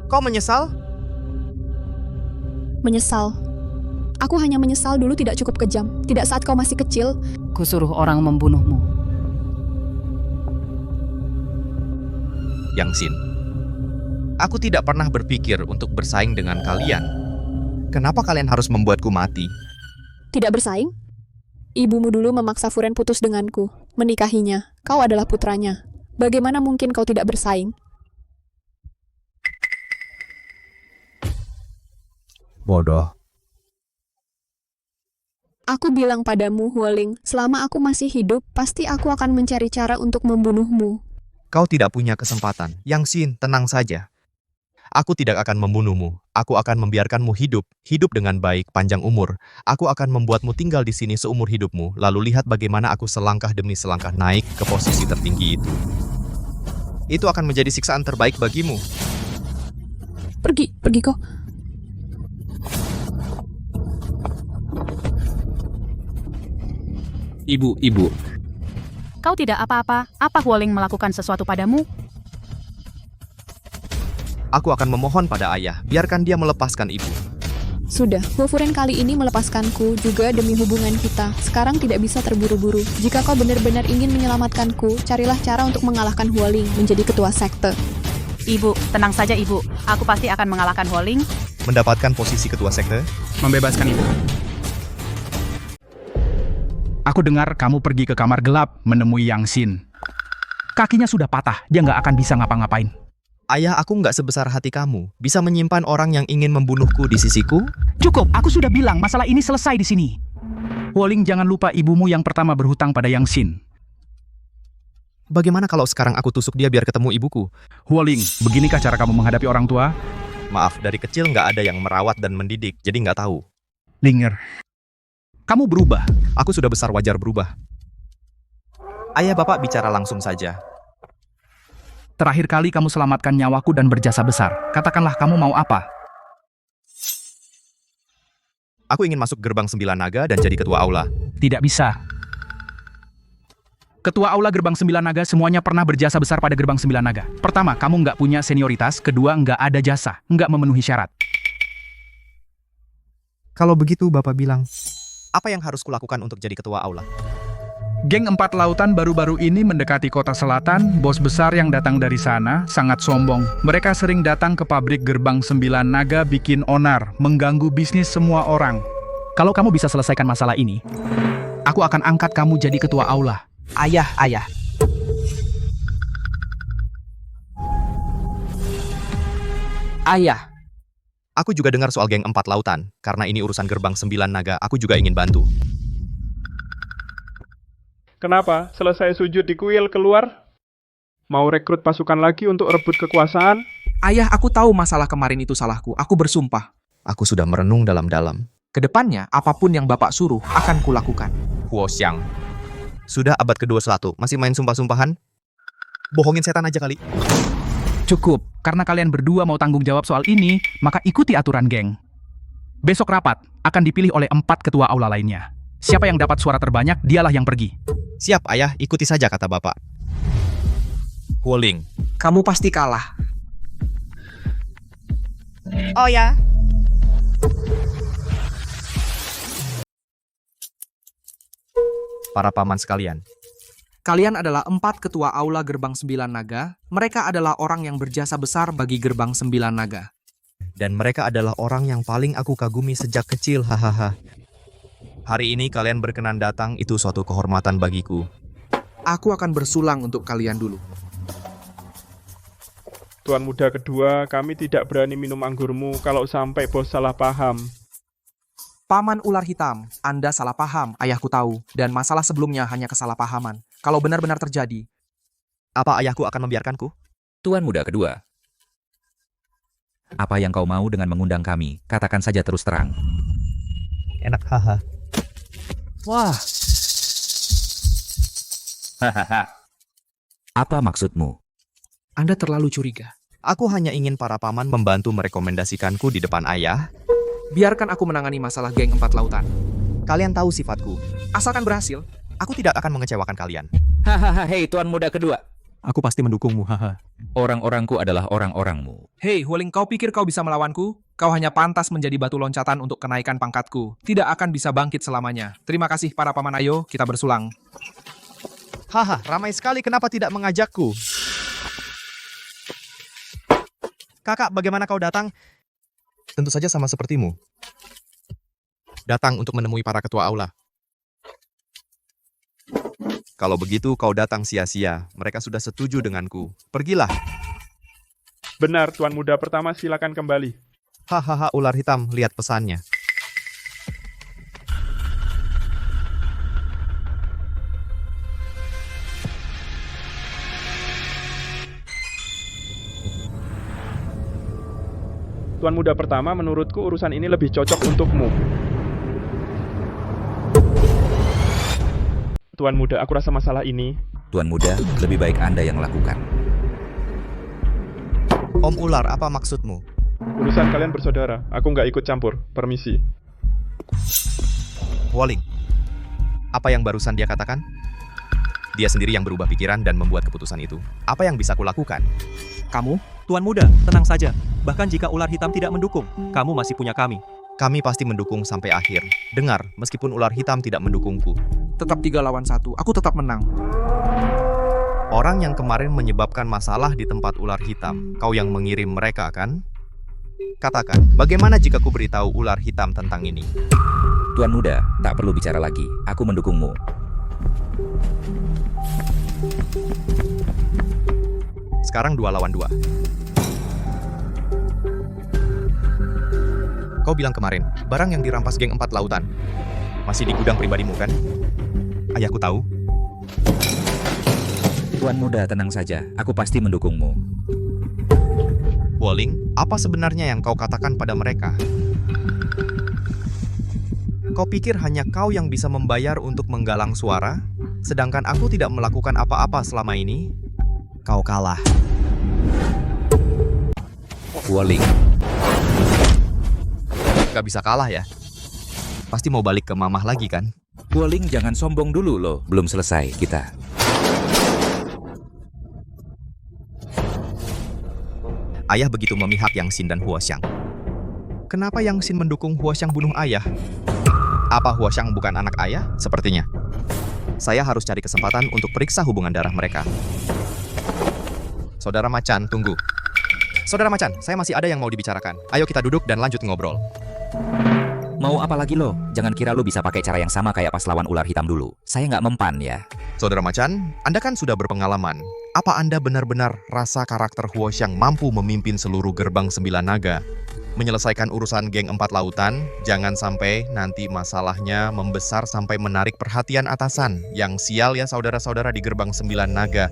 Kau menyesal? Menyesal. Aku hanya menyesal dulu tidak cukup kejam. Tidak saat kau masih kecil. Kusuruh orang membunuhmu. Yang Xin, aku tidak pernah berpikir untuk bersaing dengan kalian. Kenapa kalian harus membuatku mati? Tidak bersaing? Ibumu dulu memaksa Furen putus denganku, menikahinya. Kau adalah putranya. Bagaimana mungkin kau tidak bersaing? Bodoh. Aku bilang padamu, Huoling, selama aku masih hidup, pasti aku akan mencari cara untuk membunuhmu. Kau tidak punya kesempatan. Yang Xin, tenang saja. Aku tidak akan membunuhmu. Aku akan membiarkanmu hidup dengan baik, panjang umur. Aku akan membuatmu tinggal di sini seumur hidupmu, lalu lihat bagaimana aku selangkah demi selangkah naik ke posisi tertinggi itu. Itu akan menjadi siksaan terbaik bagimu. Pergi kau. Ibu. Kau tidak apa-apa. Apa Huoling melakukan sesuatu padamu? Aku akan memohon pada ayah, biarkan dia melepaskan ibu. Sudah, Huofuren kali ini melepaskanku juga demi hubungan kita. Sekarang tidak bisa terburu-buru. Jika kau benar-benar ingin menyelamatkanku, carilah cara untuk mengalahkan Huoling menjadi ketua sekte. Ibu, tenang saja ibu. Aku pasti akan mengalahkan Huoling. Mendapatkan posisi ketua sekte? Membebaskan ibu. Aku dengar kamu pergi ke kamar gelap menemui Yang Xin. Kakinya sudah patah, dia nggak akan bisa ngapa-ngapain. Ayah, aku nggak sebesar hati kamu. Bisa menyimpan orang yang ingin membunuhku di sisiku? Cukup, aku sudah bilang masalah ini selesai di sini. Huoling, jangan lupa ibumu yang pertama berhutang pada Yang Xin. Bagaimana kalau sekarang aku tusuk dia biar ketemu ibuku? Huoling, beginikah cara kamu menghadapi orang tua? Maaf, dari kecil nggak ada yang merawat dan mendidik, jadi nggak tahu. Linger, kamu berubah. Aku sudah besar, wajar berubah. Ayah, Bapak bicara langsung saja. Terakhir kali kamu selamatkan nyawaku dan berjasa besar. Katakanlah kamu mau apa? Aku ingin masuk gerbang 9 naga dan jadi ketua aula. Tidak bisa. Ketua aula gerbang 9 naga semuanya pernah berjasa besar pada gerbang 9 naga. Pertama, kamu nggak punya senioritas. Kedua, nggak ada jasa. Nggak memenuhi syarat. Kalau begitu, Bapak bilang, apa yang harus kulakukan untuk jadi ketua aula? Geng 4 lautan baru-baru ini mendekati kota selatan. Bos besar yang datang dari sana sangat sombong. Mereka sering datang ke pabrik gerbang 9 naga bikin onar, mengganggu bisnis semua orang. Kalau kamu bisa selesaikan masalah ini, aku akan angkat kamu jadi ketua aula. Ayah. Ayah. Aku juga dengar soal geng 4 lautan. Karena ini urusan gerbang 9 naga, aku juga ingin bantu. Kenapa? Selesai sujud di kuil keluar? Mau rekrut pasukan lagi untuk rebut kekuasaan? Ayah, aku tahu masalah kemarin itu salahku. Aku bersumpah. Aku sudah merenung dalam-dalam. Kedepannya, apapun yang Bapak suruh, akan kulakukan. Huo Xiang. Sudah abad ke-21, masih main sumpah-sumpahan? Bohongin setan aja kali. Cukup, karena kalian berdua mau tanggung jawab soal ini, maka ikuti aturan geng. Besok rapat, akan dipilih oleh 4 ketua aula lainnya. Siapa yang dapat suara terbanyak, dialah yang pergi. Siap, Ayah. Ikuti saja kata Bapak. Huoling. Kamu pasti kalah. Oh ya, Para paman sekalian. Kalian adalah 4 ketua aula gerbang 9 naga. Mereka adalah orang yang berjasa besar bagi gerbang 9 naga. Dan mereka adalah orang yang paling aku kagumi sejak kecil, hahaha. Hari ini kalian berkenan datang, itu suatu kehormatan bagiku. Aku akan bersulang untuk kalian dulu. Tuan muda kedua, kami tidak berani minum anggurmu kalau sampai bos salah paham. Paman ular hitam, Anda salah paham, ayahku tahu. Dan masalah sebelumnya hanya kesalahpahaman. Kalau benar-benar terjadi, Apa ayahku akan membiarkanku? Tuan muda kedua. Apa yang kau mau dengan mengundang kami? Katakan saja terus terang. Enak, haha. wah, Hahaha. Apa maksudmu? Anda terlalu curiga. Aku hanya ingin para paman membantu merekomendasikanku di depan ayah. Biarkan aku menangani masalah geng 4 lautan. Kalian tahu sifatku. Asalkan berhasil. Aku tidak akan mengecewakan kalian. Hahaha, hei tuan muda kedua. Aku pasti mendukungmu, haha. Orang-orangku adalah orang-orangmu. Hei, Huoling, kau pikir kau bisa melawanku? Kau hanya pantas menjadi batu loncatan untuk kenaikan pangkatku. Tidak akan bisa bangkit selamanya. Terima kasih para paman, ayo kita bersulang. Haha, ramai sekali, kenapa tidak mengajakku? Kakak, bagaimana kau datang? Tentu saja sama sepertimu. Datang untuk menemui para ketua aula. Kalau begitu kau datang sia-sia. Mereka sudah setuju denganku. Pergilah. Benar, tuan muda pertama, silakan kembali. Hahaha, ular hitam, lihat pesannya. Tuan muda pertama, menurutku urusan ini lebih cocok untukmu. Tuan muda, aku rasa masalah ini... Tuan muda, lebih baik Anda yang lakukan. Om Ular, apa maksudmu? Urusan kalian bersaudara, aku nggak ikut campur. Permisi. Huoling, apa yang barusan dia katakan? Dia sendiri yang berubah pikiran dan membuat keputusan itu. Apa yang bisa kulakukan? Kamu? Tuan muda, tenang saja. Bahkan jika ular hitam tidak mendukung, kamu masih punya kami. Kami pasti mendukung sampai akhir. Dengar, meskipun ular hitam tidak mendukungku. Tetap 3 lawan 1. Aku tetap menang. Orang yang kemarin menyebabkan masalah di tempat ular hitam, kau yang mengirim mereka kan? Katakan, bagaimana jika ku beritahu ular hitam tentang ini? Tuan muda, tak perlu bicara lagi. Aku mendukungmu. Sekarang 2 lawan 2. Kau bilang kemarin, barang yang dirampas geng 4 lautan masih di gudang pribadimu kan? Ayahku tahu. Tuan muda, tenang saja. Aku pasti mendukungmu. Huoling, apa sebenarnya yang kau katakan pada mereka? Kau pikir hanya kau yang bisa membayar untuk menggalang suara? Sedangkan aku tidak melakukan apa-apa selama ini? Kau kalah. Huoling. Gak bisa kalah ya? Pasti mau balik ke mamah lagi kan? Huoling, jangan sombong dulu loh. Belum selesai kita. Ayah begitu memihak Yang Xin dan Huoxiang. Kenapa Yang Xin mendukung Huoxiang bunuh ayah? Apa Huoxiang bukan anak ayah? Sepertinya. Saya harus cari kesempatan untuk periksa hubungan darah mereka. Saudara Macan, tunggu. Saudara Macan, saya masih ada yang mau dibicarakan. Ayo kita duduk dan lanjut ngobrol. Mau apa lagi lo? Jangan kira lo bisa pakai cara yang sama kayak pas lawan ular hitam dulu. Saya nggak mempan ya. Saudara Macan, Anda kan sudah berpengalaman. Apa Anda benar-benar rasa karakter Huoxiang mampu memimpin seluruh gerbang 9 naga? Menyelesaikan urusan geng 4 lautan, jangan sampai nanti masalahnya membesar sampai menarik perhatian atasan. Yang sial ya saudara-saudara di gerbang 9 naga.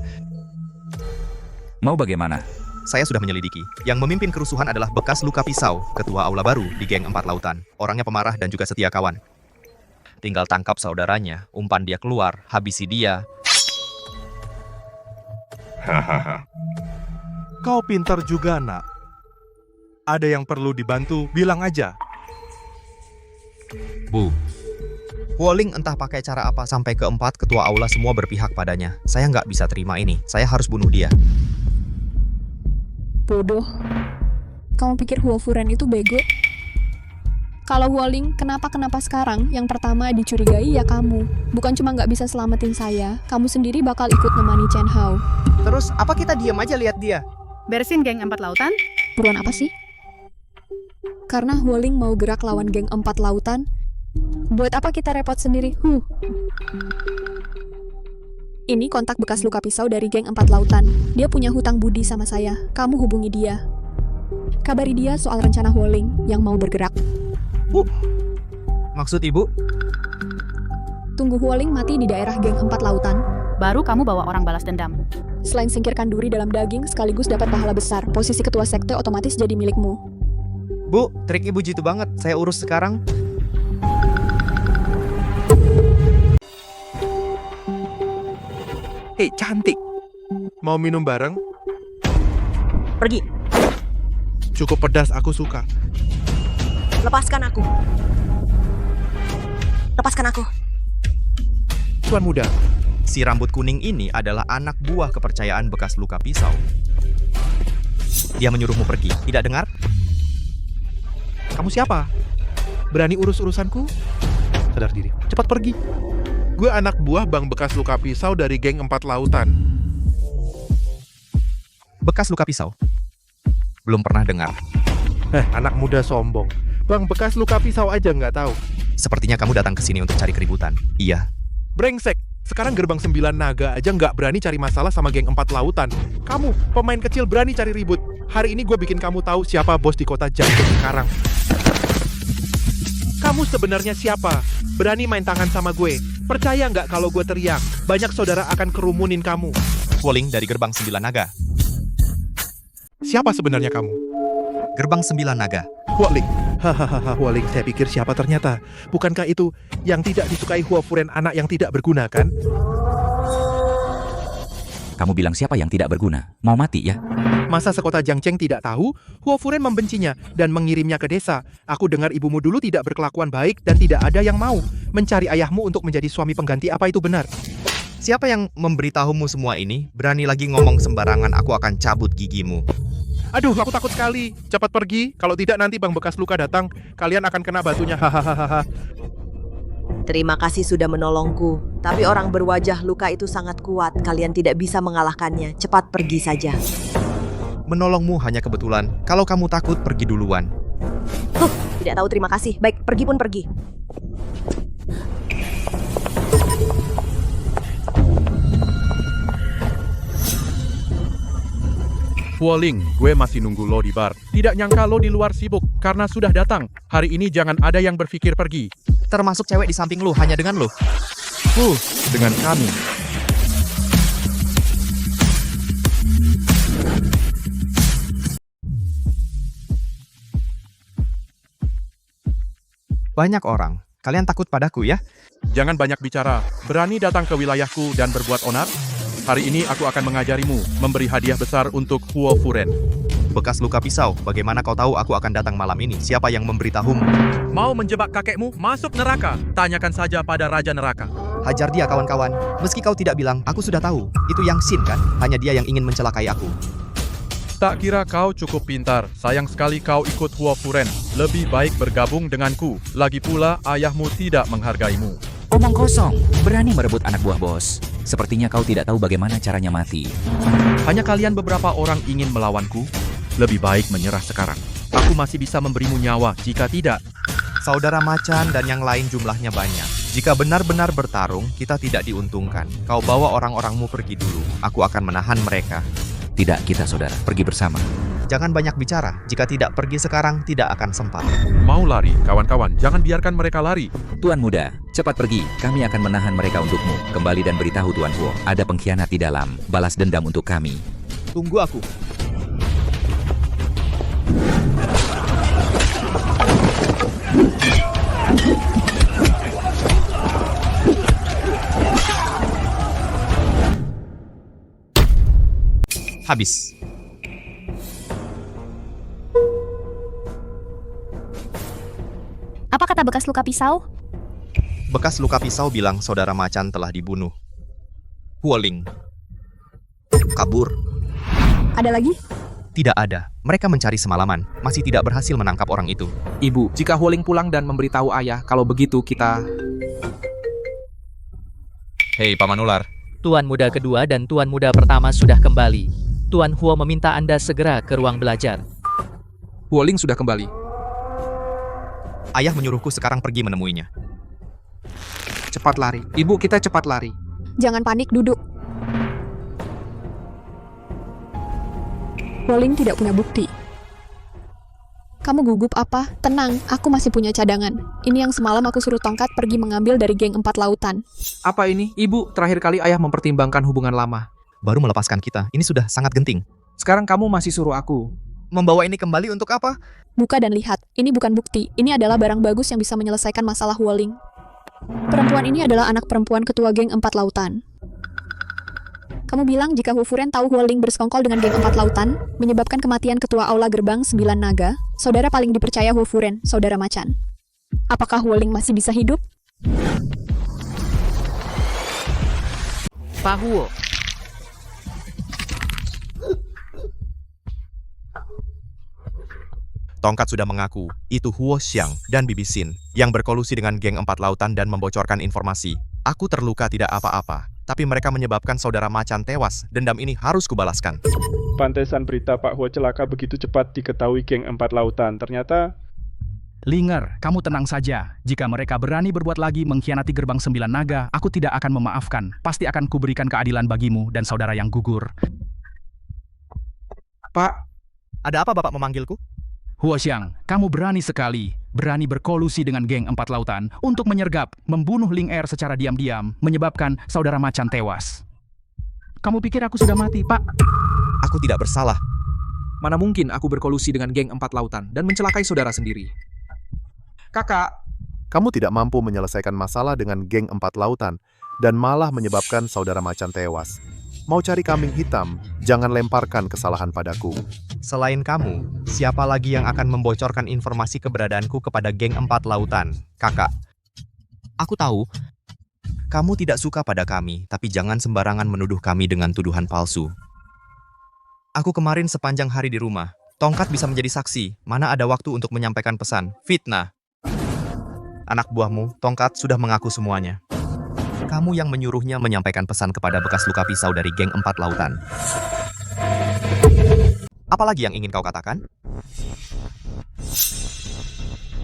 Mau bagaimana? Saya sudah menyelidiki. Yang memimpin kerusuhan adalah bekas Luka Pisau, ketua aula baru di geng 4 lautan. Orangnya pemarah dan juga setia kawan. Tinggal tangkap saudaranya, umpan dia keluar, habisi dia. Hahaha. Kau pintar juga, nak. Ada yang perlu dibantu, bilang aja. Bu. Huoling entah pakai cara apa sampai keempat ketua aula semua berpihak padanya. Saya nggak bisa terima ini. Saya harus bunuh dia. Bodoh. Kamu pikir Huo Furen itu bego? Kalau Huoling, kenapa sekarang? Yang pertama dicurigai ya kamu. Bukan cuma nggak bisa selamatin saya, kamu sendiri bakal ikut nemani Chen Hao. Terus, apa kita diam aja lihat dia? Bersin geng 4 lautan? Buruan apa sih? Karena Huoling mau gerak lawan geng 4 lautan, buat apa kita repot sendiri? Ini kontak bekas Luka Pisau dari geng 4 lautan. Dia punya hutang budi sama saya. Kamu hubungi dia. Kabari dia soal rencana Huoling yang mau bergerak. Maksud ibu? Tunggu Huoling mati di daerah geng 4 lautan. Baru kamu bawa orang balas dendam. Selain singkirkan duri dalam daging, sekaligus dapat pahala besar. Posisi ketua sekte otomatis jadi milikmu. Bu, trik ibu jitu banget. Saya urus sekarang. Hei, cantik. Mau minum bareng? Pergi. Cukup pedas, aku suka. Lepaskan aku. Lepaskan aku. Tuan muda. Si rambut kuning ini adalah anak buah kepercayaan bekas Luka Pisau. Dia menyuruhmu pergi. Tidak dengar? Kamu siapa? Berani urus urusanku? Sadar diri. Cepat pergi. Gue anak buah Bang bekas Luka Pisau dari geng 4 lautan. Bekas Luka Pisau? Belum pernah dengar. Anak muda sombong. Bang bekas Luka Pisau aja nggak tahu. Sepertinya kamu datang ke sini untuk cari keributan. Iya. Brengsek. Sekarang gerbang 9 naga aja nggak berani cari masalah sama geng 4 lautan. Kamu, pemain kecil berani cari ribut. Hari ini gue bikin kamu tahu siapa bos di kota Jantung sekarang. Kamu sebenarnya siapa? Berani main tangan sama gue? Percaya nggak kalau gue teriak? Banyak saudara akan kerumunin kamu. Huoling dari gerbang 9 naga. Siapa sebenarnya kamu? Gerbang 9 naga. Huoling. Hahaha, Huoling, saya pikir siapa ternyata. Bukankah itu yang tidak disukai Huo Furen, anak yang tidak berguna, kan? Kamu bilang siapa yang tidak berguna? Mau mati ya? Masa sekota Jiangcheng tidak tahu? Huo Furen membencinya dan mengirimnya ke desa. Aku dengar ibumu dulu tidak berkelakuan baik dan tidak ada yang mau mencari ayahmu untuk menjadi suami pengganti. Apa itu benar? Siapa yang memberitahumu semua ini? Berani lagi ngomong sembarangan, aku akan cabut gigimu. Aduh, aku takut sekali. Cepat pergi, kalau tidak nanti Bang Bekas Luka datang. Kalian akan kena batunya, hahaha. Terima kasih sudah menolongku. Tapi orang berwajah luka itu sangat kuat. Kalian tidak bisa mengalahkannya. Cepat pergi saja. Menolongmu hanya kebetulan. Kalau kamu takut, pergi duluan. Tidak tahu terima kasih. Baik, pergi pun pergi. Huoling, gue masih nunggu lo di bar. Tidak nyangka lo di luar sibuk, karena sudah datang. Hari ini jangan ada yang berpikir pergi. Termasuk cewek di samping lu, hanya dengan lu. Dengan kami. Banyak orang. Kalian takut padaku ya? Jangan banyak bicara. Berani datang ke wilayahku dan berbuat onar? Hari ini aku akan mengajarimu, memberi hadiah besar untuk Huo Furen. Bekas luka pisau, bagaimana kau tahu aku akan datang malam ini? Siapa yang memberitahumu? Mau menjebak kakekmu masuk neraka? Tanyakan saja pada Raja Neraka. Hajar dia kawan-kawan. Meski kau tidak bilang, aku sudah tahu. Itu Yang Xin kan? Hanya dia yang ingin mencelakai aku. Tak kira kau cukup pintar. Sayang sekali kau ikut Huo Furen. Lebih baik bergabung denganku. Lagi pula ayahmu tidak menghargaimu. Omong kosong, berani merebut anak buah bos. Sepertinya kau tidak tahu bagaimana caranya mati. Hanya kalian beberapa orang ingin melawanku? Lebih baik menyerah sekarang. Aku masih bisa memberimu nyawa jika tidak. Saudara Macan dan yang lain jumlahnya banyak. Jika benar-benar bertarung, kita tidak diuntungkan. Kau bawa orang-orangmu pergi dulu. Aku akan menahan mereka. Tidak kita saudara, pergi bersama. Jangan banyak bicara. Jika tidak pergi sekarang, tidak akan sempat. Mau lari, kawan-kawan. Jangan biarkan mereka lari. Tuan muda, cepat pergi. Kami akan menahan mereka untukmu. Kembali dan beritahu Tuan Huo, ada pengkhianat di dalam. Balas dendam untuk kami. Tunggu aku. Habis. Apa kata bekas luka pisau? Bekas luka pisau bilang saudara Macan telah dibunuh. Huoling kabur. Ada lagi? Tidak ada. Mereka mencari semalaman. Masih tidak berhasil menangkap orang itu. Ibu, jika Huoling pulang dan memberitahu ayah, kalau begitu kita... Hei, Paman Ular. Tuan muda kedua dan tuan muda pertama sudah kembali. Tuan Huo meminta Anda segera ke ruang belajar. Huoling sudah kembali. Ayah menyuruhku sekarang pergi menemuinya. Cepat lari. Ibu, kita cepat lari. Jangan panik, duduk. Huoling tidak punya bukti. Kamu gugup apa? Tenang, aku masih punya cadangan. Ini yang semalam aku suruh Tongkat pergi mengambil dari geng 4 lautan. Apa ini? Ibu, terakhir kali ayah mempertimbangkan hubungan lama. Baru melepaskan kita. Ini sudah sangat genting. Sekarang kamu masih suruh aku. Membawa ini kembali untuk apa? Buka dan lihat. Ini bukan bukti. Ini adalah barang bagus yang bisa menyelesaikan masalah Huoling. Perempuan ini adalah anak perempuan ketua geng 4 lautan. Kamu bilang jika Huo Furen tahu Huoling bersekongkol dengan geng 4 lautan, menyebabkan kematian ketua aula gerbang 9 naga, saudara paling dipercaya Huo Furen, saudara Macan. Apakah Huoling masih bisa hidup? Pak Huo, Tongkat sudah mengaku, itu Huo Xiang dan Bibi Xin yang berkolusi dengan geng 4 lautan dan membocorkan informasi. Aku terluka tidak apa-apa, tapi mereka menyebabkan saudara Macan tewas. Dendam ini harus kubalaskan. Pantesan berita Pak Huo celaka begitu cepat diketahui geng 4 lautan. Ternyata... Linger, kamu tenang saja. Jika mereka berani berbuat lagi mengkhianati gerbang 9 naga, aku tidak akan memaafkan. Pasti akan kuberikan keadilan bagimu dan saudara yang gugur. Pak, ada apa Bapak memanggilku? Huo Xiang, kamu berani sekali. Berani berkolusi dengan geng 4 lautan untuk menyergap, membunuh Ling Er secara diam-diam, menyebabkan saudara Macan tewas. Kamu pikir aku sudah mati, Pak? Aku tidak bersalah. Mana mungkin aku berkolusi dengan geng 4 lautan dan mencelakai saudara sendiri. Kakak, kamu tidak mampu menyelesaikan masalah dengan geng 4 lautan dan malah menyebabkan saudara Macan tewas. Mau cari kambing hitam, jangan lemparkan kesalahan padaku. Selain kamu, siapa lagi yang akan membocorkan informasi keberadaanku kepada geng 4 lautan? Kakak, aku tahu, kamu tidak suka pada kami, tapi jangan sembarangan menuduh kami dengan tuduhan palsu. Aku kemarin sepanjang hari di rumah, Tongkat bisa menjadi saksi, mana ada waktu untuk menyampaikan pesan. Fitnah. Anak buahmu, Tongkat sudah mengaku semuanya. Kamu yang menyuruhnya menyampaikan pesan kepada bekas luka pisau dari geng 4 lautan. Apalagi yang ingin kau katakan?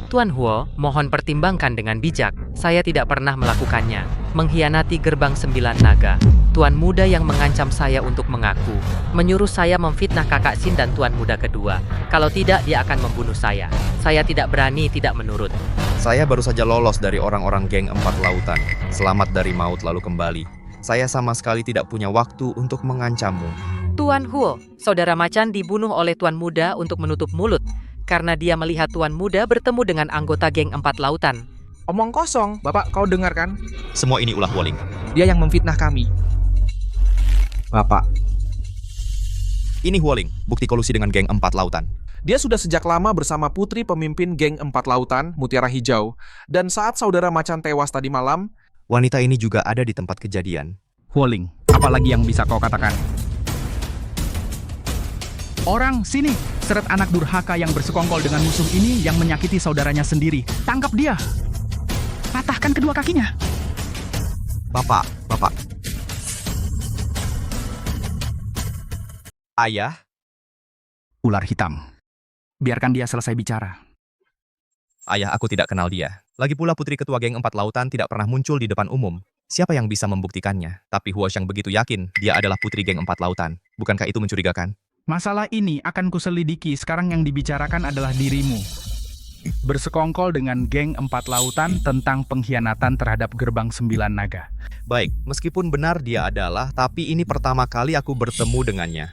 Tuan Huo, mohon pertimbangkan dengan bijak. Saya tidak pernah melakukannya. Mengkhianati gerbang 9 naga. Tuan muda yang mengancam saya untuk mengaku. Menyuruh saya memfitnah kakak Sin dan tuan muda kedua. Kalau tidak, dia akan membunuh saya. Saya tidak berani tidak menurut. Saya baru saja lolos dari orang-orang geng 4 lautan. Selamat dari maut lalu kembali. Saya sama sekali tidak punya waktu untuk mengancammu. Tuan Huo, saudara macan dibunuh oleh tuan muda untuk menutup mulut. Karena dia melihat tuan muda bertemu dengan anggota geng 4 lautan. Omong kosong, Bapak kau dengar kan? Semua ini ulah Wuling. Dia yang memfitnah kami. Bapak. Ini Wuling, bukti kolusi dengan geng 4 lautan. Dia sudah sejak lama bersama putri pemimpin geng 4 lautan, Mutiara Hijau. Dan saat saudara macan tewas tadi malam, wanita ini juga ada di tempat kejadian. Wuling, apalagi yang bisa kau katakan? Orang, sini! Seret anak durhaka yang bersekongkol dengan musuh ini yang menyakiti saudaranya sendiri. Tangkap dia! Patahkan kedua kakinya! Bapak. Ayah? Ular hitam. Biarkan dia selesai bicara. Ayah, aku tidak kenal dia. Lagi pula putri ketua geng 4 lautan tidak pernah muncul di depan umum. Siapa yang bisa membuktikannya? Tapi Huo Xiang begitu yakin dia adalah putri geng 4 lautan. Bukankah itu mencurigakan? Masalah ini akan kuselidiki. Sekarang yang dibicarakan adalah dirimu. Bersekongkol dengan geng 4 lautan tentang pengkhianatan terhadap gerbang 9 naga. Baik, meskipun benar dia adalah, tapi ini pertama kali aku bertemu dengannya.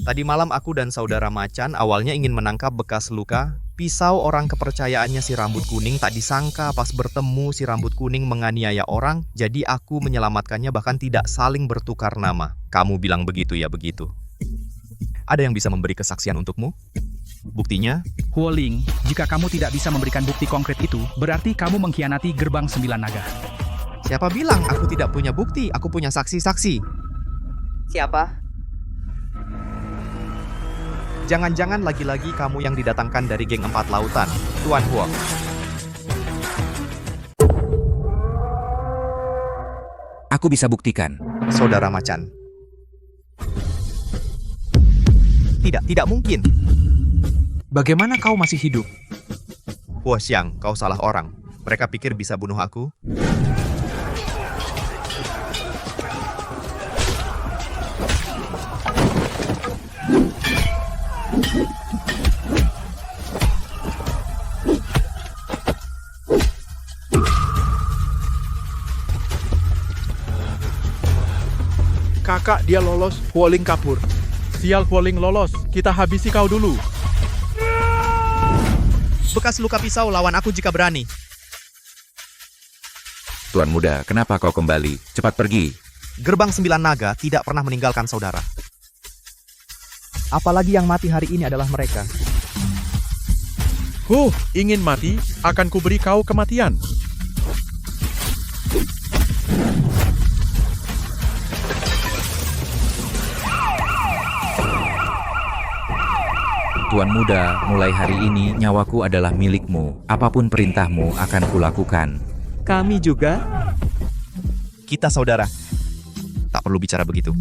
Tadi malam aku dan saudara macan awalnya ingin menangkap bekas luka. Pisau orang kepercayaannya si rambut kuning tak disangka pas bertemu si rambut kuning menganiaya orang. Jadi aku menyelamatkannya bahkan tidak saling bertukar nama. Kamu bilang begitu ya begitu. Ada yang bisa memberi kesaksian untukmu? Buktinya? Wuling, jika kamu tidak bisa memberikan bukti konkret itu, berarti kamu mengkhianati gerbang 9 naga. Siapa bilang aku tidak punya bukti? Aku punya saksi-saksi. Siapa? Jangan-jangan lagi-lagi kamu yang didatangkan dari geng 4 lautan, Tuan Huo. Aku bisa buktikan. Saudara macan. Tidak mungkin. bagaimana kau masih hidup? Huo Xiang, kau salah orang. Mereka pikir bisa bunuh aku? Kakak, dia lolos. Wuling kabur. Sial, Wuling lolos. Kita habisi kau dulu. Bekas luka pisau lawan aku jika berani. Tuan muda, kenapa kau kembali? Cepat pergi. Gerbang 9 naga tidak pernah meninggalkan saudara. Apalagi yang mati hari ini adalah mereka. Ingin mati? Akan kuberi kau kematian. Tuan muda, mulai hari ini nyawaku adalah milikmu. Apapun perintahmu akan kulakukan. Kami juga? Kita saudara. Tak perlu bicara begitu.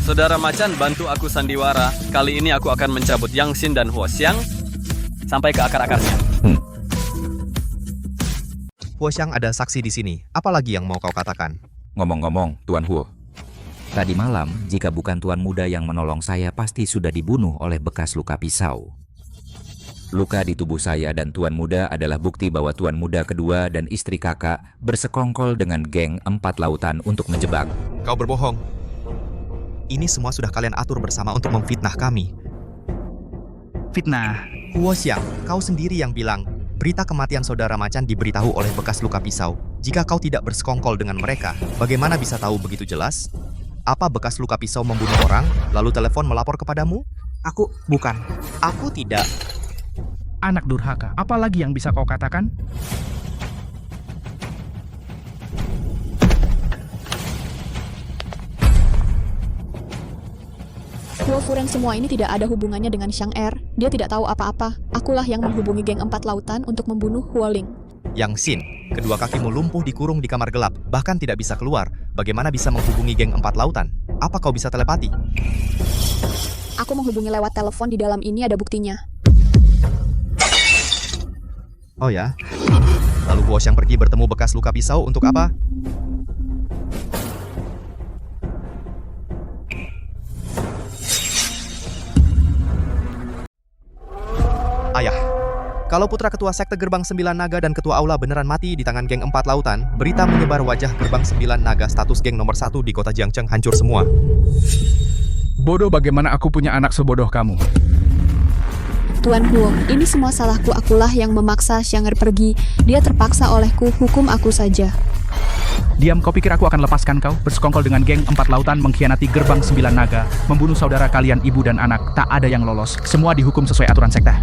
Saudara macan, bantu aku sandiwara. Kali ini aku akan mencabut Yang Xin dan Huo Xiang sampai ke akar-akarnya. Huo Xiang ada saksi di sini. Apalagi yang mau kau katakan? Ngomong-ngomong, Tuan Huo. Tadi malam, jika bukan tuan muda yang menolong saya, pasti sudah dibunuh oleh bekas luka pisau. Luka di tubuh saya dan tuan muda adalah bukti bahwa tuan muda kedua dan istri kakak bersekongkol dengan geng 4 lautan untuk menjebak. Kau berbohong. Ini semua sudah kalian atur bersama untuk memfitnah kami. Fitnah? Huo Xiang, kau sendiri yang bilang berita kematian saudara macan diberitahu oleh bekas luka pisau. Jika kau tidak bersekongkol dengan mereka, bagaimana bisa tahu begitu jelas? Apa bekas luka pisau membunuh orang, lalu telepon melapor kepadamu? Aku bukan. Aku tidak. Anak durhaka, apalagi yang bisa kau katakan? Furen, semua ini tidak ada hubungannya dengan Xiang Er. Dia tidak tahu apa-apa. Akulah yang menghubungi geng 4 lautan untuk membunuh Huoling. Yang Xin, kedua kakimu lumpuh dikurung di kamar gelap, bahkan tidak bisa keluar. Bagaimana bisa menghubungi geng 4 lautan? Apa kau bisa telepati? Aku menghubungi lewat telepon, di dalam ini ada buktinya. Oh ya? Lalu Huo Xiang pergi bertemu bekas luka pisau untuk apa? Ayah, kalau putra ketua sekte Gerbang 9 Naga dan ketua aula beneran mati di tangan geng 4 lautan, berita menyebar wajah Gerbang 9 Naga status geng nomor 1 di kota Jiangcheng hancur semua. Bodoh, bagaimana aku punya anak sebodoh kamu? Tuan Huo, ini semua salahku. Akulah yang memaksa Xiang Er pergi. Dia terpaksa olehku, hukum aku saja. Diam, kau pikir aku akan lepaskan kau? Bersekongkol dengan geng 4 lautan, mengkhianati Gerbang 9 Naga, membunuh saudara kalian, ibu dan anak. Tak ada yang lolos. Semua dihukum sesuai aturan sekte.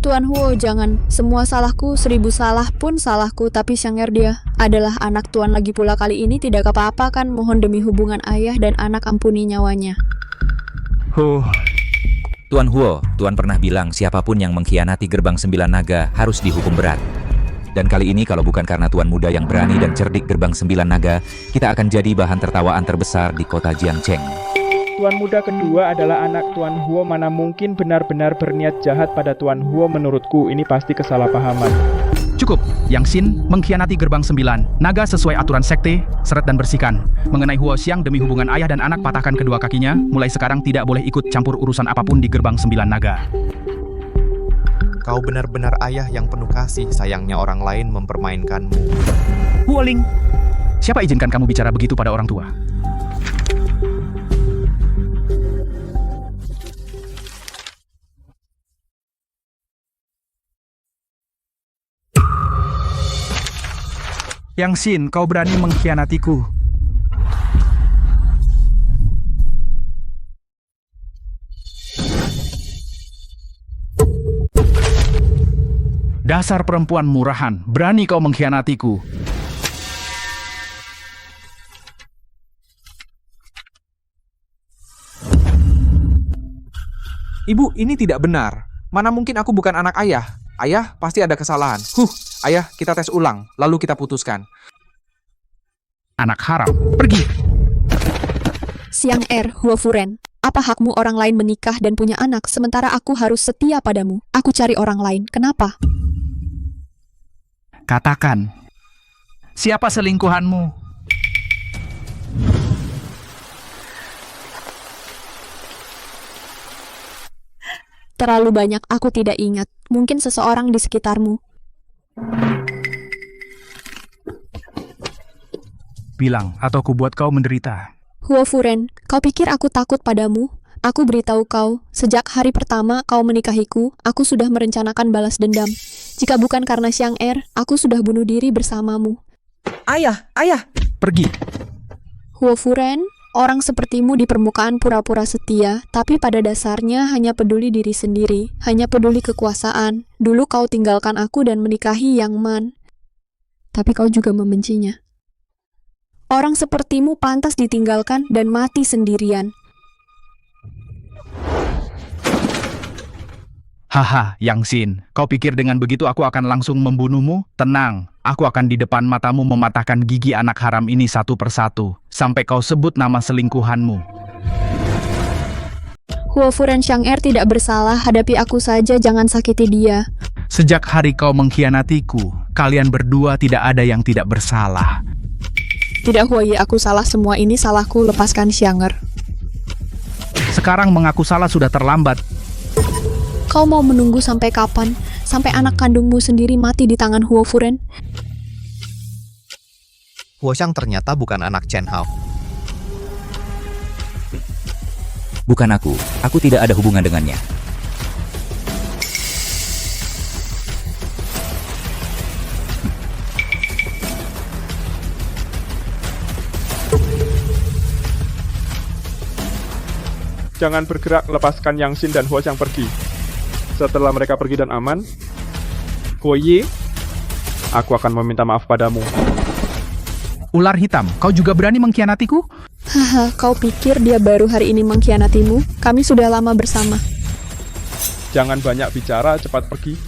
Tuan Huo, jangan. Semua salahku, 1000 salah pun salahku. Tapi Xiang Er dia adalah anak Tuan lagi pula, kali ini tidak apa-apa kan? Mohon demi hubungan ayah dan anak, ampuni nyawanya. Tuan Huo, Tuan pernah bilang siapapun yang mengkhianati Gerbang 9 Naga harus dihukum berat. Dan kali ini kalau bukan karena Tuan muda yang berani dan cerdik Gerbang 9 Naga, kita akan jadi bahan tertawaan terbesar di kota Jiangcheng. Tuan muda kedua adalah anak Tuan Huo, mana mungkin benar-benar berniat jahat pada Tuan Huo. Menurutku ini pasti kesalahpahaman. Cukup, Yang Xin mengkhianati Gerbang 9 Naga sesuai aturan sekte, seret dan bersihkan. Mengenai Huo Xiang, demi hubungan ayah dan anak, patahkan kedua kakinya. Mulai sekarang tidak boleh ikut campur urusan apapun di Gerbang 9 Naga. Kau benar-benar ayah yang penuh kasih, sayangnya orang lain mempermainkanmu. Huoling, siapa izinkan kamu bicara begitu pada orang tua? Yang Xin, kau berani mengkhianatiku. Dasar perempuan murahan, berani kau mengkhianatiku. Ibu, ini tidak benar. Mana mungkin aku bukan anak ayah. Ayah pasti ada kesalahan. Ayah, kita tes ulang, lalu kita putuskan. Anak haram, pergi. Xiang Er, Huo Furen, apa hakmu orang lain menikah dan punya anak, sementara aku harus setia padamu? Aku cari orang lain, kenapa? Katakan, siapa selingkuhanmu? Terlalu banyak, aku tidak ingat. Mungkin seseorang di sekitarmu. Bilang, atau ku buat kau menderita. Huo Furen, kau pikir aku takut padamu? Aku beritahu kau, sejak hari pertama kau menikahiku, aku sudah merencanakan balas dendam. Jika bukan karena Xiang Er, aku sudah bunuh diri bersamamu. Ayah! Pergi. Huo Furen, orang sepertimu di permukaan pura-pura setia, tapi pada dasarnya hanya peduli diri sendiri, hanya peduli kekuasaan. Dulu kau tinggalkan aku dan menikahi Yang Man. Tapi kau juga membencinya. Orang sepertimu pantas ditinggalkan dan mati sendirian. Haha, Yang Xin, kau pikir dengan begitu aku akan langsung membunuhmu? Tenang, aku akan di depan matamu mematahkan gigi anak haram ini satu persatu, sampai kau sebut nama selingkuhanmu. Huo Furen, Xiang Er tidak bersalah, hadapi aku saja, jangan sakiti dia. Sejak hari kau mengkhianatiku, kalian berdua tidak ada yang tidak bersalah. Tidak, Huoyi, aku salah, semua ini salahku, lepaskan Xiang Er. Sekarang mengaku salah sudah terlambat. Kau mau menunggu sampai kapan? Sampai anak kandungmu sendiri mati di tangan Huo Furen? Huo Xiang ternyata bukan anak Chen Hao. Bukan aku tidak ada hubungan dengannya. Jangan bergerak, lepaskan Yang Xin dan Huo Xiang pergi. Setelah mereka pergi dan aman, Huoyi, aku akan meminta maaf padamu. Ular hitam, kau juga berani mengkhianatiku? Haha, kau pikir dia baru hari ini mengkhianatimu? Kami sudah lama bersama. Jangan banyak bicara, cepat pergi.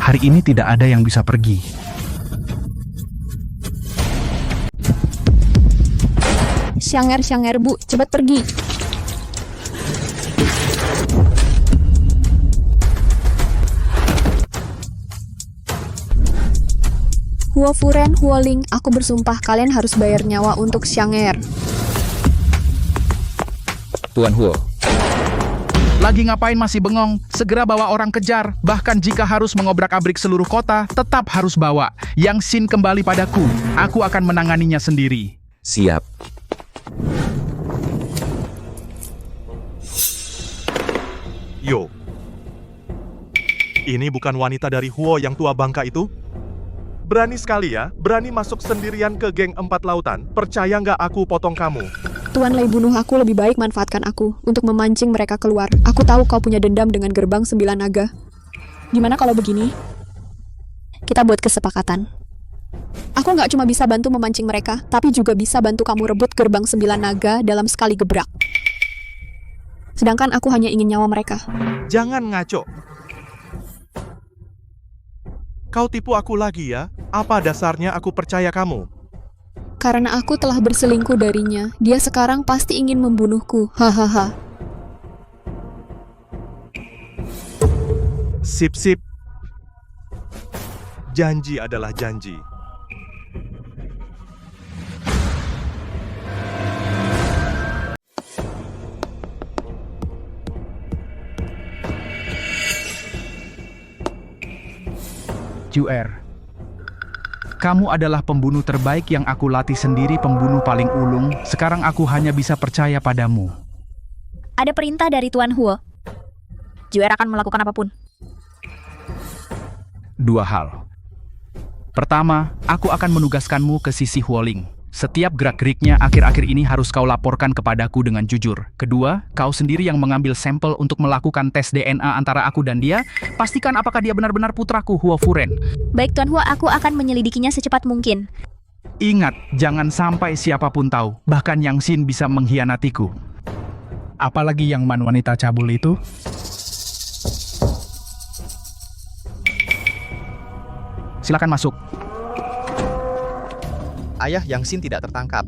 Hari ini tidak ada yang bisa pergi. Syanger, Bu, cepat pergi. Huo Furen, Huo Ling, aku bersumpah kalian harus bayar nyawa untuk Syanger. Tuan Huo, Lagi ngapain masih bengong? Segera bawa orang kejar. Bahkan jika harus mengobrak-abrik seluruh kota, tetap harus bawa. Yang Xin kembali padaku. Aku akan menanganinya sendiri. siap. Yo, ini bukan wanita dari Huo yang tua bangka itu? Berani sekali ya, berani masuk sendirian ke geng 4 lautan. Percaya nggak aku potong kamu? Tuan Lei bunuh aku, lebih baik manfaatkan aku untuk memancing mereka keluar. Aku tahu kau punya dendam dengan gerbang 9 naga. Gimana kalau begini? Kita buat kesepakatan. Aku nggak cuma bisa bantu memancing mereka, tapi juga bisa bantu kamu rebut gerbang 9 naga dalam sekali gebrak. Sedangkan aku hanya ingin nyawa mereka. Jangan ngaco. Kau tipu aku lagi ya? Apa dasarnya aku percaya kamu? Karena aku telah berselingkuh darinya, dia sekarang pasti ingin membunuhku. Hahaha. Sip-sip. Janji adalah janji. Juer, kamu adalah pembunuh terbaik yang aku latih sendiri, pembunuh paling ulung. Sekarang aku hanya bisa percaya padamu. Ada perintah dari Tuan Huo. Juer akan melakukan apapun. Dua hal. Pertama, aku akan menugaskanmu ke sisi Huoling. Setiap gerak-geriknya akhir-akhir ini harus kau laporkan kepadaku dengan jujur. Kedua, kau sendiri yang mengambil sampel untuk melakukan tes DNA antara aku dan dia. Pastikan apakah dia benar-benar putraku, Huo Furen. Baik Tuan Huo, aku akan menyelidikinya secepat mungkin. Ingat, jangan sampai siapapun tahu. Bahkan Yang Xin bisa mengkhianatiku. Apalagi yang man wanita cabul itu. Silakan masuk. Ayah Yang Xin tidak tertangkap.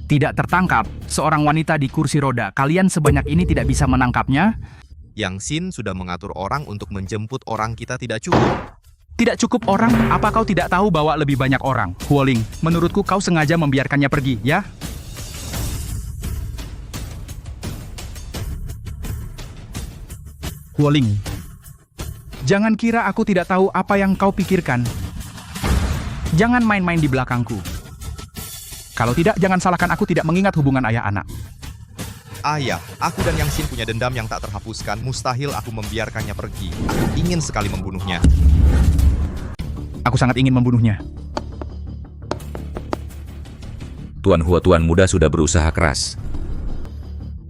Tidak tertangkap, seorang wanita di kursi roda. Kalian sebanyak ini tidak bisa menangkapnya? Yang Xin sudah mengatur orang untuk menjemput orang kita tidak cukup. Tidak cukup orang? Apa kau tidak tahu bahwa lebih banyak orang? Huoling, menurutku kau sengaja membiarkannya pergi, ya? Huoling, jangan kira aku tidak tahu apa yang kau pikirkan. Jangan main-main di belakangku. Kalau tidak, jangan salahkan aku tidak mengingat hubungan ayah anak. Ayah, aku dan Yang Xin punya dendam yang tak terhapuskan. Mustahil aku membiarkannya pergi. Aku ingin sekali membunuhnya. Aku sangat ingin membunuhnya. Tuan Huo, Tuan Muda sudah berusaha keras.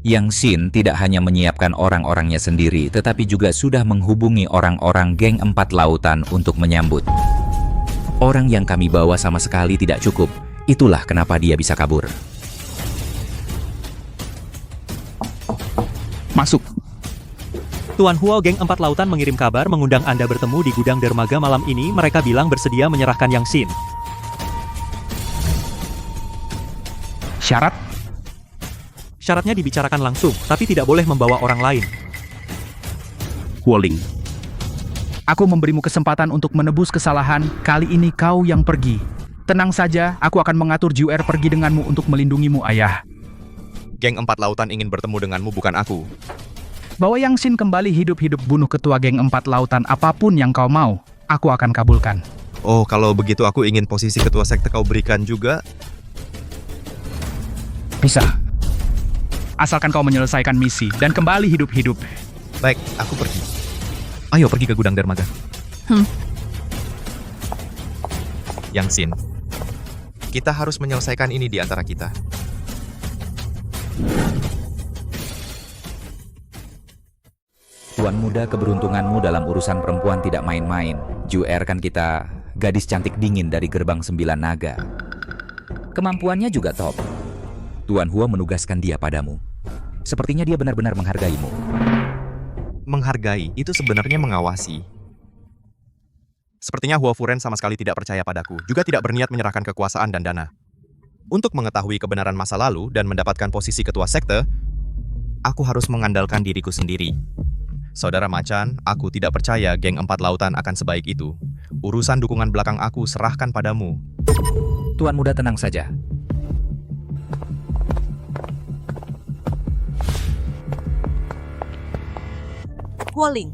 Yang Xin tidak hanya menyiapkan orang-orangnya sendiri, tetapi juga sudah menghubungi orang-orang geng 4 lautan untuk menyambut. Orang yang kami bawa sama sekali tidak cukup. Itulah kenapa dia bisa kabur. Masuk. Tuan Huo, geng 4 lautan mengirim kabar mengundang Anda bertemu di gudang dermaga malam ini. Mereka bilang bersedia menyerahkan Yang Xin. Syarat? Syaratnya dibicarakan langsung, tapi tidak boleh membawa orang lain. Huoling, aku memberimu kesempatan untuk menebus kesalahan. Kali ini kau yang pergi. Tenang saja, aku akan mengatur Juer pergi denganmu untuk melindungimu, ayah. Geng 4 lautan ingin bertemu denganmu, bukan aku. Bawa Yang Xin kembali hidup-hidup, bunuh ketua geng 4 lautan, apapun yang kau mau, aku akan kabulkan. Oh, kalau begitu aku ingin posisi ketua sekte kau berikan juga. Bisa. Asalkan kau menyelesaikan misi dan kembali hidup-hidup. Baik, aku pergi. Ayo pergi ke gudang dermaga. Yang Xin, Kita harus menyelesaikan ini di antara kita. Tuan muda, keberuntunganmu dalam urusan perempuan tidak main-main. Juer kan kita gadis cantik dingin dari gerbang 9 naga. Kemampuannya juga top. Tuan Huo menugaskan dia padamu. Sepertinya dia benar-benar menghargaimu. Menghargai itu sebenarnya mengawasi. Sepertinya Huo Furen sama sekali tidak percaya padaku, juga tidak berniat menyerahkan kekuasaan dan dana. Untuk mengetahui kebenaran masa lalu dan mendapatkan posisi ketua sekte, aku harus mengandalkan diriku sendiri. Saudara Macan, aku tidak percaya geng 4 lautan akan sebaik itu. Urusan dukungan belakang aku serahkan padamu. Tuan muda tenang saja. Huoling,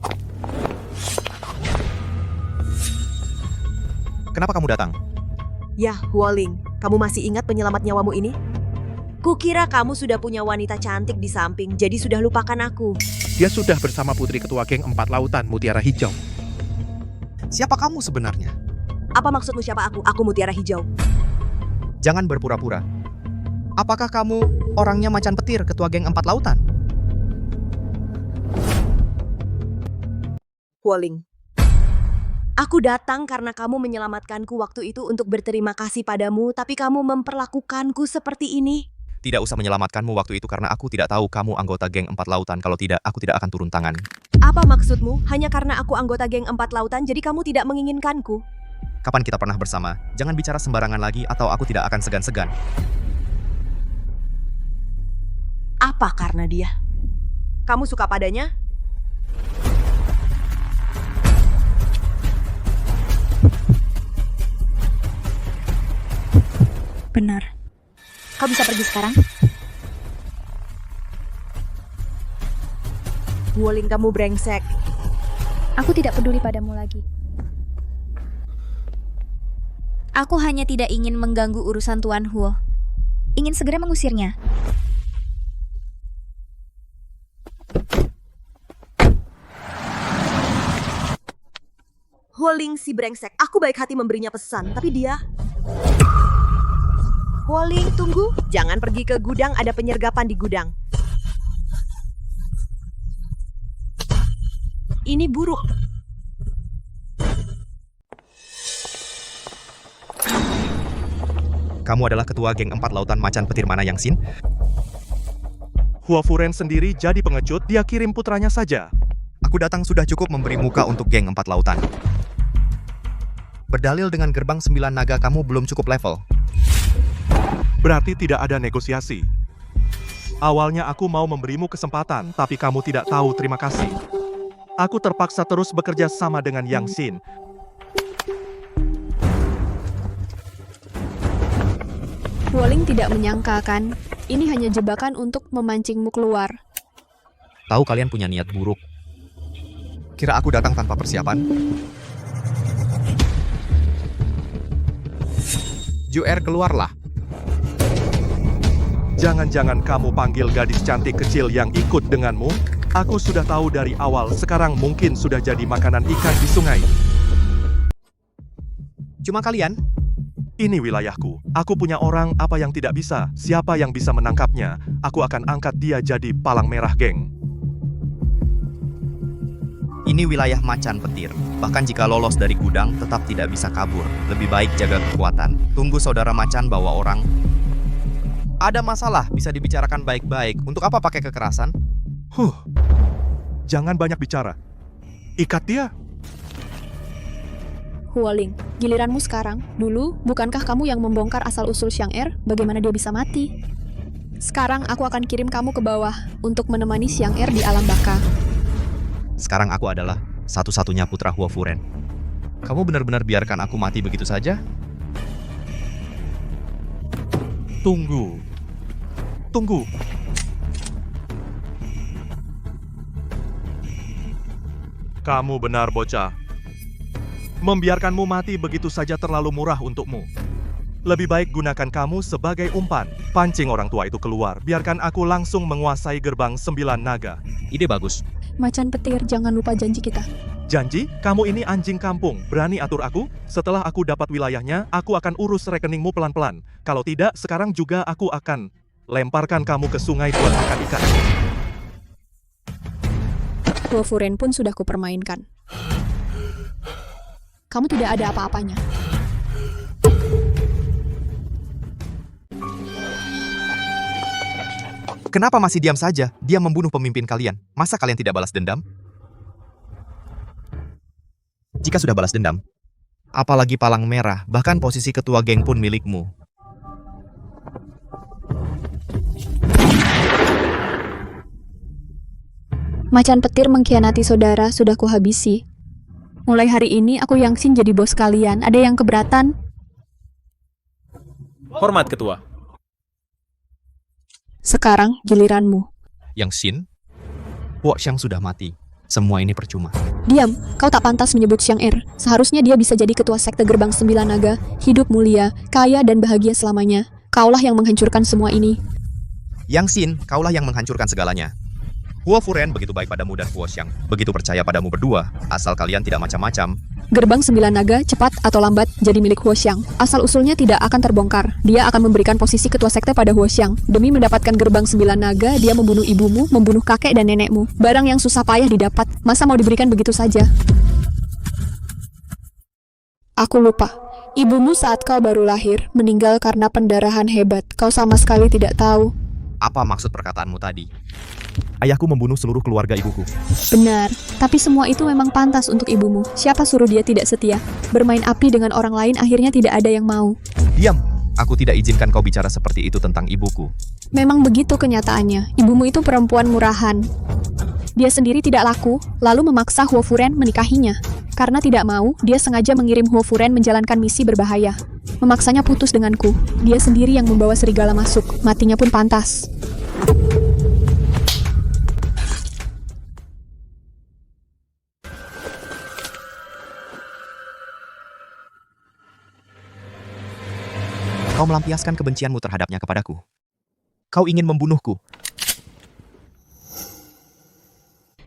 Kenapa kamu datang? ya Huoling, kamu masih ingat penyelamat nyawamu ini? Kukira kamu sudah punya wanita cantik di samping, jadi sudah lupakan aku. Dia sudah bersama putri ketua geng 4 lautan, Mutiara Hijau. Siapa kamu sebenarnya? Apa maksudmu siapa aku? Aku Mutiara Hijau. Jangan berpura-pura. Apakah kamu orangnya Macan Petir, ketua geng 4 lautan? Huoling, aku datang karena kamu menyelamatkanku waktu itu untuk berterima kasih padamu, tapi kamu memperlakukanku seperti ini. Tidak usah menyelamatkanmu waktu itu karena aku tidak tahu kamu anggota geng 4 lautan. Kalau tidak, aku tidak akan turun tangan. Apa maksudmu? Hanya karena aku anggota geng 4 lautan, jadi kamu tidak menginginkanku? Kapan kita pernah bersama? Jangan bicara sembarangan lagi atau aku tidak akan segan-segan. Apa karena dia? Kamu suka padanya? Benar. Kau bisa pergi sekarang? Huoling, kamu brengsek. Aku tidak peduli padamu lagi. Aku hanya tidak ingin mengganggu urusan Tuan Huo. Ingin segera mengusirnya. Huoling si brengsek, aku baik hati memberinya pesan, tapi dia... Huoling, tunggu. Jangan pergi ke gudang, ada penyergapan di gudang. Ini buruk. Kamu adalah ketua geng 4 lautan Macan Petir mana yang Sin? Huo Furen sendiri jadi pengecut, dia kirim putranya saja. Aku datang sudah cukup memberi muka untuk geng 4 lautan. Berdalil dengan gerbang 9 naga kamu belum cukup level. Berarti tidak ada negosiasi. Awalnya aku mau memberimu kesempatan, tapi kamu tidak tahu terima kasih. Aku terpaksa terus bekerja sama dengan Yang Xin. Huoling tidak menyangka kan, ini hanya jebakan untuk memancingmu keluar. Tahu kalian punya niat buruk. Kira aku datang tanpa persiapan? Juer, keluarlah. Jangan-jangan kamu panggil gadis cantik kecil yang ikut denganmu? Aku sudah tahu dari awal, sekarang mungkin sudah jadi makanan ikan di sungai. Cuma kalian? Ini wilayahku. Aku punya orang apa yang tidak bisa. Siapa yang bisa menangkapnya, aku akan angkat dia jadi palang merah geng. Ini wilayah Macan Petir. Bahkan jika lolos dari gudang, tetap tidak bisa kabur. Lebih baik jaga kekuatan. Tunggu saudara Macan bawa orang. Ada masalah, bisa dibicarakan baik-baik. Untuk apa pakai kekerasan? Jangan banyak bicara. Ikat dia. Huoling, giliranmu sekarang. Dulu, bukankah kamu yang membongkar asal-usul Xiang bagaimana dia bisa mati? Sekarang aku akan kirim kamu ke bawah untuk menemani Xiang di alam baka. Sekarang aku adalah satu-satunya putra Huo Furen. Kamu benar-benar biarkan aku mati begitu saja? Tunggu. Tunggu. Kamu benar, bocah. Membiarkanmu mati begitu saja terlalu murah untukmu. Lebih baik gunakan kamu sebagai umpan. Pancing orang tua itu keluar. Biarkan aku langsung menguasai gerbang 9 naga. Ide bagus. Macan Petir, jangan lupa janji kita. Janji, kamu ini anjing kampung, berani atur aku? Setelah aku dapat wilayahnya, aku akan urus rekeningmu pelan-pelan. Kalau tidak, sekarang juga aku akan lemparkan kamu ke sungai buat makan ikan. Hua Furen pun sudah kupermainkan. Kamu tidak ada apa-apanya. Kenapa masih diam saja? Dia membunuh pemimpin kalian. Masa kalian tidak balas dendam? Jika sudah balas dendam, apalagi palang merah, bahkan posisi ketua geng pun milikmu. Macan petir mengkhianati saudara sudah kuhabisi. Mulai hari ini aku Yangxin jadi bos kalian. Ada yang keberatan? Hormat ketua. Sekarang giliranmu. Yangxin, Huoxiang sudah mati. Semua ini percuma. Diam, kau tak pantas menyebut Xiang Er. Seharusnya dia bisa jadi ketua sekte Gerbang 9 Naga, hidup mulia, kaya dan bahagia selamanya. Kaulah yang menghancurkan semua ini. Yangxin, kaulah yang menghancurkan segalanya. Hua Furen begitu baik padamu dan Huoxiang, begitu percaya padamu berdua, asal kalian tidak macam-macam. Gerbang 9 Naga, cepat atau lambat, jadi milik Huoxiang. Asal-usulnya tidak akan terbongkar. Dia akan memberikan posisi ketua sekte pada Huoxiang. Demi mendapatkan Gerbang 9 Naga, dia membunuh ibumu, membunuh kakek dan nenekmu. Barang yang susah payah didapat, masa mau diberikan begitu saja? Aku lupa. Ibumu saat kau baru lahir, meninggal karena pendarahan hebat. Kau sama sekali tidak tahu. Apa maksud perkataanmu tadi? Ayahku membunuh seluruh keluarga ibuku. Benar, tapi semua itu memang pantas untuk ibumu. Siapa suruh dia tidak setia? Bermain api dengan orang lain akhirnya tidak ada yang mau. Diam, aku tidak izinkan kau bicara seperti itu tentang ibuku. Memang begitu kenyataannya. Ibumu itu perempuan murahan. Dia sendiri tidak laku, lalu memaksa Hua Furen menikahinya. Karena tidak mau, dia sengaja mengirim Hua Furen menjalankan misi berbahaya. Memaksanya putus denganku. Dia sendiri yang membawa serigala masuk. Matinya pun pantas. Kau melampiaskan kebencianmu terhadapnya kepadaku. Kau ingin membunuhku.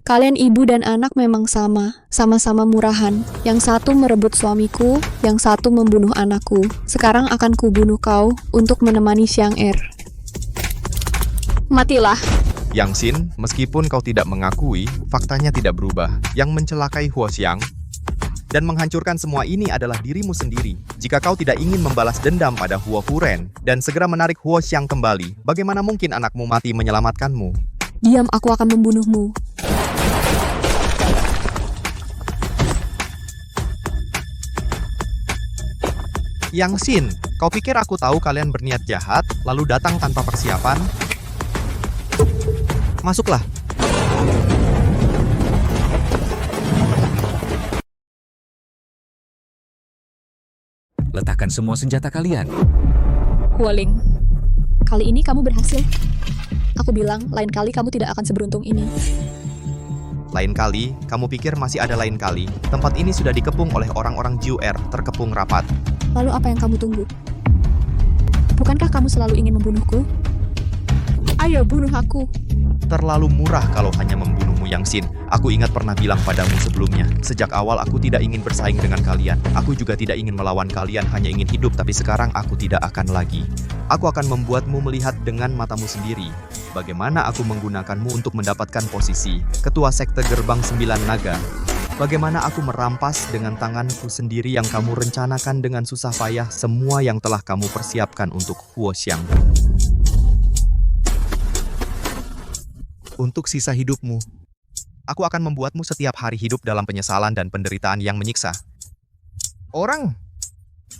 Kalian ibu dan anak memang sama-sama murahan. Yang satu merebut suamiku, yang satu membunuh anakku. Sekarang akan kubunuh kau untuk menemani Xiang Er. Matilah. Yangxin, meskipun kau tidak mengakui, faktanya tidak berubah. Yang mencelakai Huoxiang dan menghancurkan semua ini adalah dirimu sendiri. Jika kau tidak ingin membalas dendam pada Hua Furen dan segera menarik Huoxiang kembali, bagaimana mungkin anakmu mati menyelamatkanmu? Diam, aku akan membunuhmu. Yangxin, kau pikir aku tahu kalian berniat jahat, lalu datang tanpa persiapan? Masuklah. Letakkan semua senjata kalian. Hualing, kali ini kamu berhasil. Aku bilang, lain kali kamu tidak akan seberuntung ini. Lain kali, kamu pikir masih ada lain kali? Tempat ini sudah dikepung oleh orang-orang Jiu-Er, terkepung rapat. Lalu apa yang kamu tunggu? Bukankah kamu selalu ingin membunuhku? Ayo, bunuh aku. Terlalu murah kalau hanya membunuhmu, Yangxin. Aku ingat pernah bilang padamu sebelumnya. Sejak awal aku tidak ingin bersaing dengan kalian. Aku juga tidak ingin melawan kalian, hanya ingin hidup. Tapi sekarang aku tidak akan lagi. Aku akan membuatmu melihat dengan matamu sendiri. Bagaimana aku menggunakanmu untuk mendapatkan posisi Ketua Sekte Gerbang 9 Naga. Bagaimana aku merampas dengan tanganku sendiri yang kamu rencanakan dengan susah payah semua yang telah kamu persiapkan untuk Huoxiang. Untuk sisa hidupmu, aku akan membuatmu setiap hari hidup dalam penyesalan dan penderitaan yang menyiksa. Orang,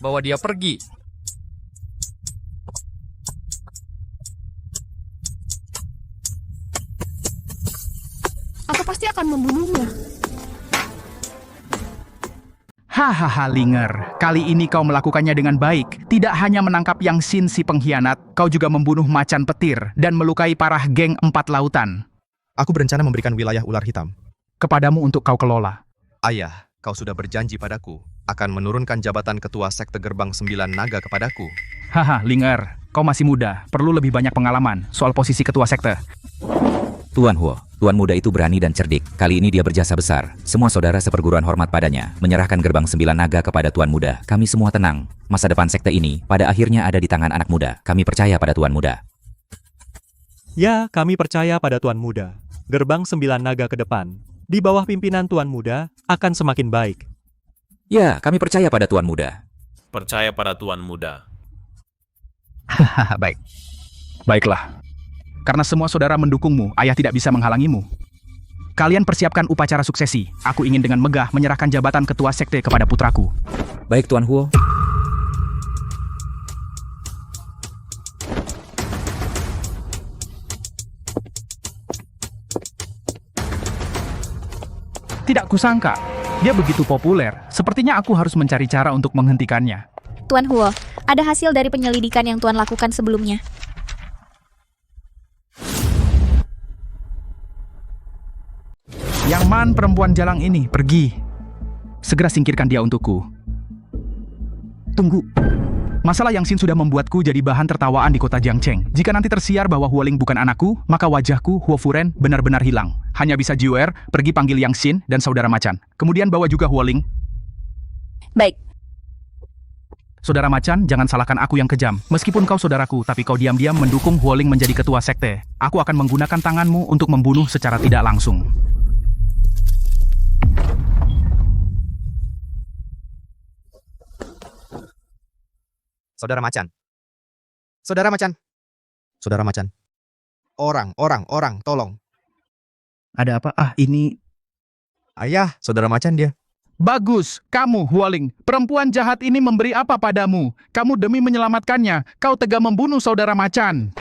bawa dia pergi. Aku pasti akan membunuhmu. Hahaha Linger, kali ini kau melakukannya dengan baik. Tidak hanya menangkap Yangxin si pengkhianat, kau juga membunuh macan petir dan melukai parah geng 4 lautan. Aku berencana memberikan wilayah ular hitam kepadamu untuk kau kelola. Ayah, kau sudah berjanji padaku akan menurunkan jabatan Ketua Sekte Gerbang 9 Naga kepadaku. Haha Linger, kau masih muda, perlu lebih banyak pengalaman soal posisi Ketua Sekte. Tuan Huo, Tuan muda itu berani dan cerdik. Kali ini dia berjasa besar. Semua saudara seperguruan hormat padanya, menyerahkan gerbang 9 naga kepada Tuan muda. Kami semua tenang. Masa depan sekte ini pada akhirnya ada di tangan anak muda. Kami percaya pada Tuan muda. Ya, kami percaya pada Tuan muda. Gerbang 9 naga ke depan, di bawah pimpinan Tuan muda, akan semakin baik. Ya, kami percaya pada Tuan muda. Percaya pada Tuan muda. Baik. Baiklah. Karena semua saudara mendukungmu, ayah tidak bisa menghalangimu. Kalian persiapkan upacara suksesi. Aku ingin dengan megah menyerahkan jabatan ketua sekte kepada putraku. Baik, Tuan Huo. Tidak kusangka, dia begitu populer. Sepertinya aku harus mencari cara untuk menghentikannya. Tuan Huo, ada hasil dari penyelidikan yang Tuan lakukan sebelumnya. Yang man perempuan jalang ini, pergi. Segera singkirkan dia untukku. Tunggu. Masalah Yang Xin sudah membuatku jadi bahan tertawaan di kota Jiangcheng. Jika nanti tersiar bahwa Huoling bukan anakku, maka wajahku, Huo Furen, benar-benar hilang. Hanya bisa Jiuer, pergi panggil Yang Xin dan saudara Macan. Kemudian bawa juga Huoling. Baik. Saudara Macan, jangan salahkan aku yang kejam. Meskipun kau saudaraku, tapi kau diam-diam mendukung Huoling menjadi ketua sekte. Aku akan menggunakan tanganmu untuk membunuh secara tidak langsung. Saudara Macan. Saudara Macan. Saudara Macan. Orang, tolong. Ada apa? Ini... Ayah, saudara Macan dia. Bagus, kamu, Huoling. Perempuan jahat ini memberi apa padamu? Kamu demi menyelamatkannya, kau tega membunuh saudara Macan.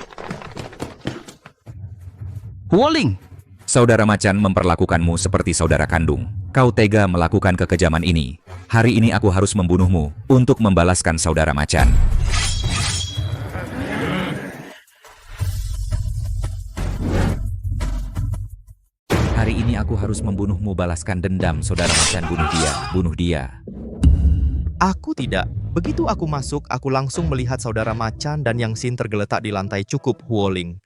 Huoling! Saudara Macan memperlakukanmu seperti saudara kandung. Kau tega melakukan kekejaman ini. Hari ini aku harus membunuhmu untuk membalaskan saudara Macan. Hari ini aku harus membunuhmu, balaskan dendam saudara Macan. Bunuh dia. Aku tidak. Begitu aku masuk, aku langsung melihat saudara Macan dan Yang Xin tergeletak di lantai. Cukup, Huoling.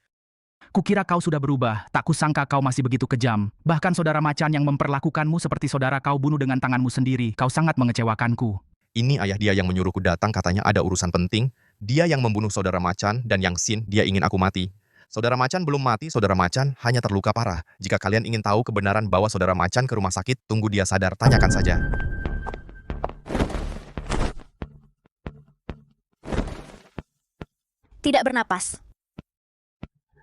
Kukira kau sudah berubah, tak kusangka kau masih begitu kejam. Bahkan saudara Macan yang memperlakukanmu seperti saudara kau bunuh dengan tanganmu sendiri. Kau sangat mengecewakanku. Ini ayah dia yang menyuruhku datang, katanya ada urusan penting. Dia yang membunuh saudara Macan dan Yang Xin, dia ingin aku mati. Saudara Macan belum mati, saudara Macan hanya terluka parah. Jika kalian ingin tahu kebenaran bawa saudara Macan ke rumah sakit, tunggu dia sadar, tanyakan saja. Tidak bernapas.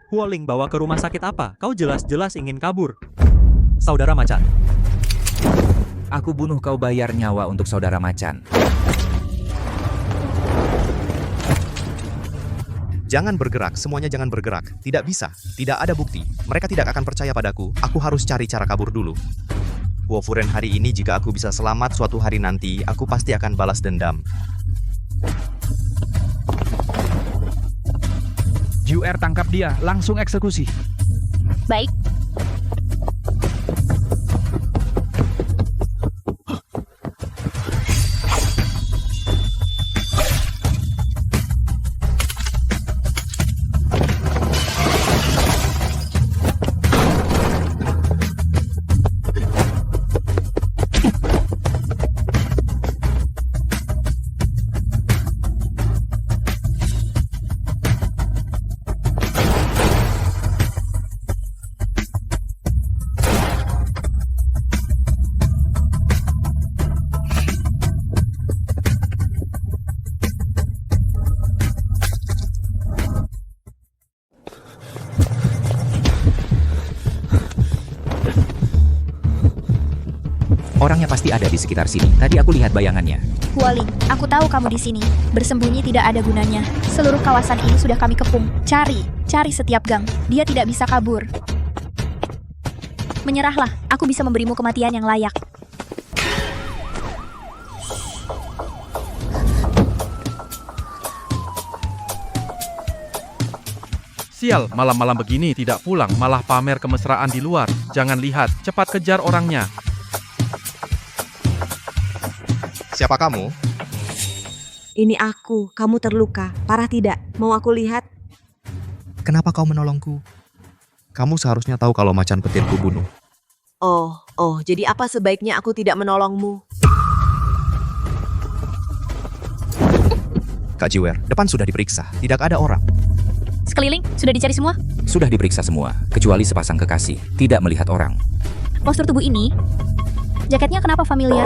Huoling bawa ke rumah sakit apa? Kau jelas-jelas ingin kabur. Saudara Macan. Aku bunuh, kau bayar nyawa untuk saudara Macan. Jangan bergerak, semuanya jangan bergerak. Tidak bisa, tidak ada bukti. Mereka tidak akan percaya padaku. Aku harus cari cara kabur dulu. Huo Furen, hari ini jika aku bisa selamat, suatu hari nanti aku pasti akan balas dendam. Jiuer, tangkap dia, langsung eksekusi. Baik. Orangnya pasti ada di sekitar sini. Tadi aku lihat bayangannya. Huoling, aku tahu kamu di sini. Bersembunyi tidak ada gunanya. Seluruh kawasan ini sudah kami kepung. Cari setiap gang. Dia tidak bisa kabur. Menyerahlah, aku bisa memberimu kematian yang layak. Sial, malam-malam begini tidak pulang, malah pamer kemesraan di luar. Jangan lihat, cepat kejar orangnya. Siapa kamu? Ini aku, kamu terluka. Parah tidak? Mau aku lihat? Kenapa kau menolongku? Kamu seharusnya tahu kalau macan petir kubunuh. Oh, jadi apa sebaiknya aku tidak menolongmu? Kak Jiwer, depan sudah diperiksa. Tidak ada orang. Sekeliling, sudah dicari semua? Sudah diperiksa semua, kecuali sepasang kekasih, tidak melihat orang. Postur tubuh ini, jaketnya kenapa familiar?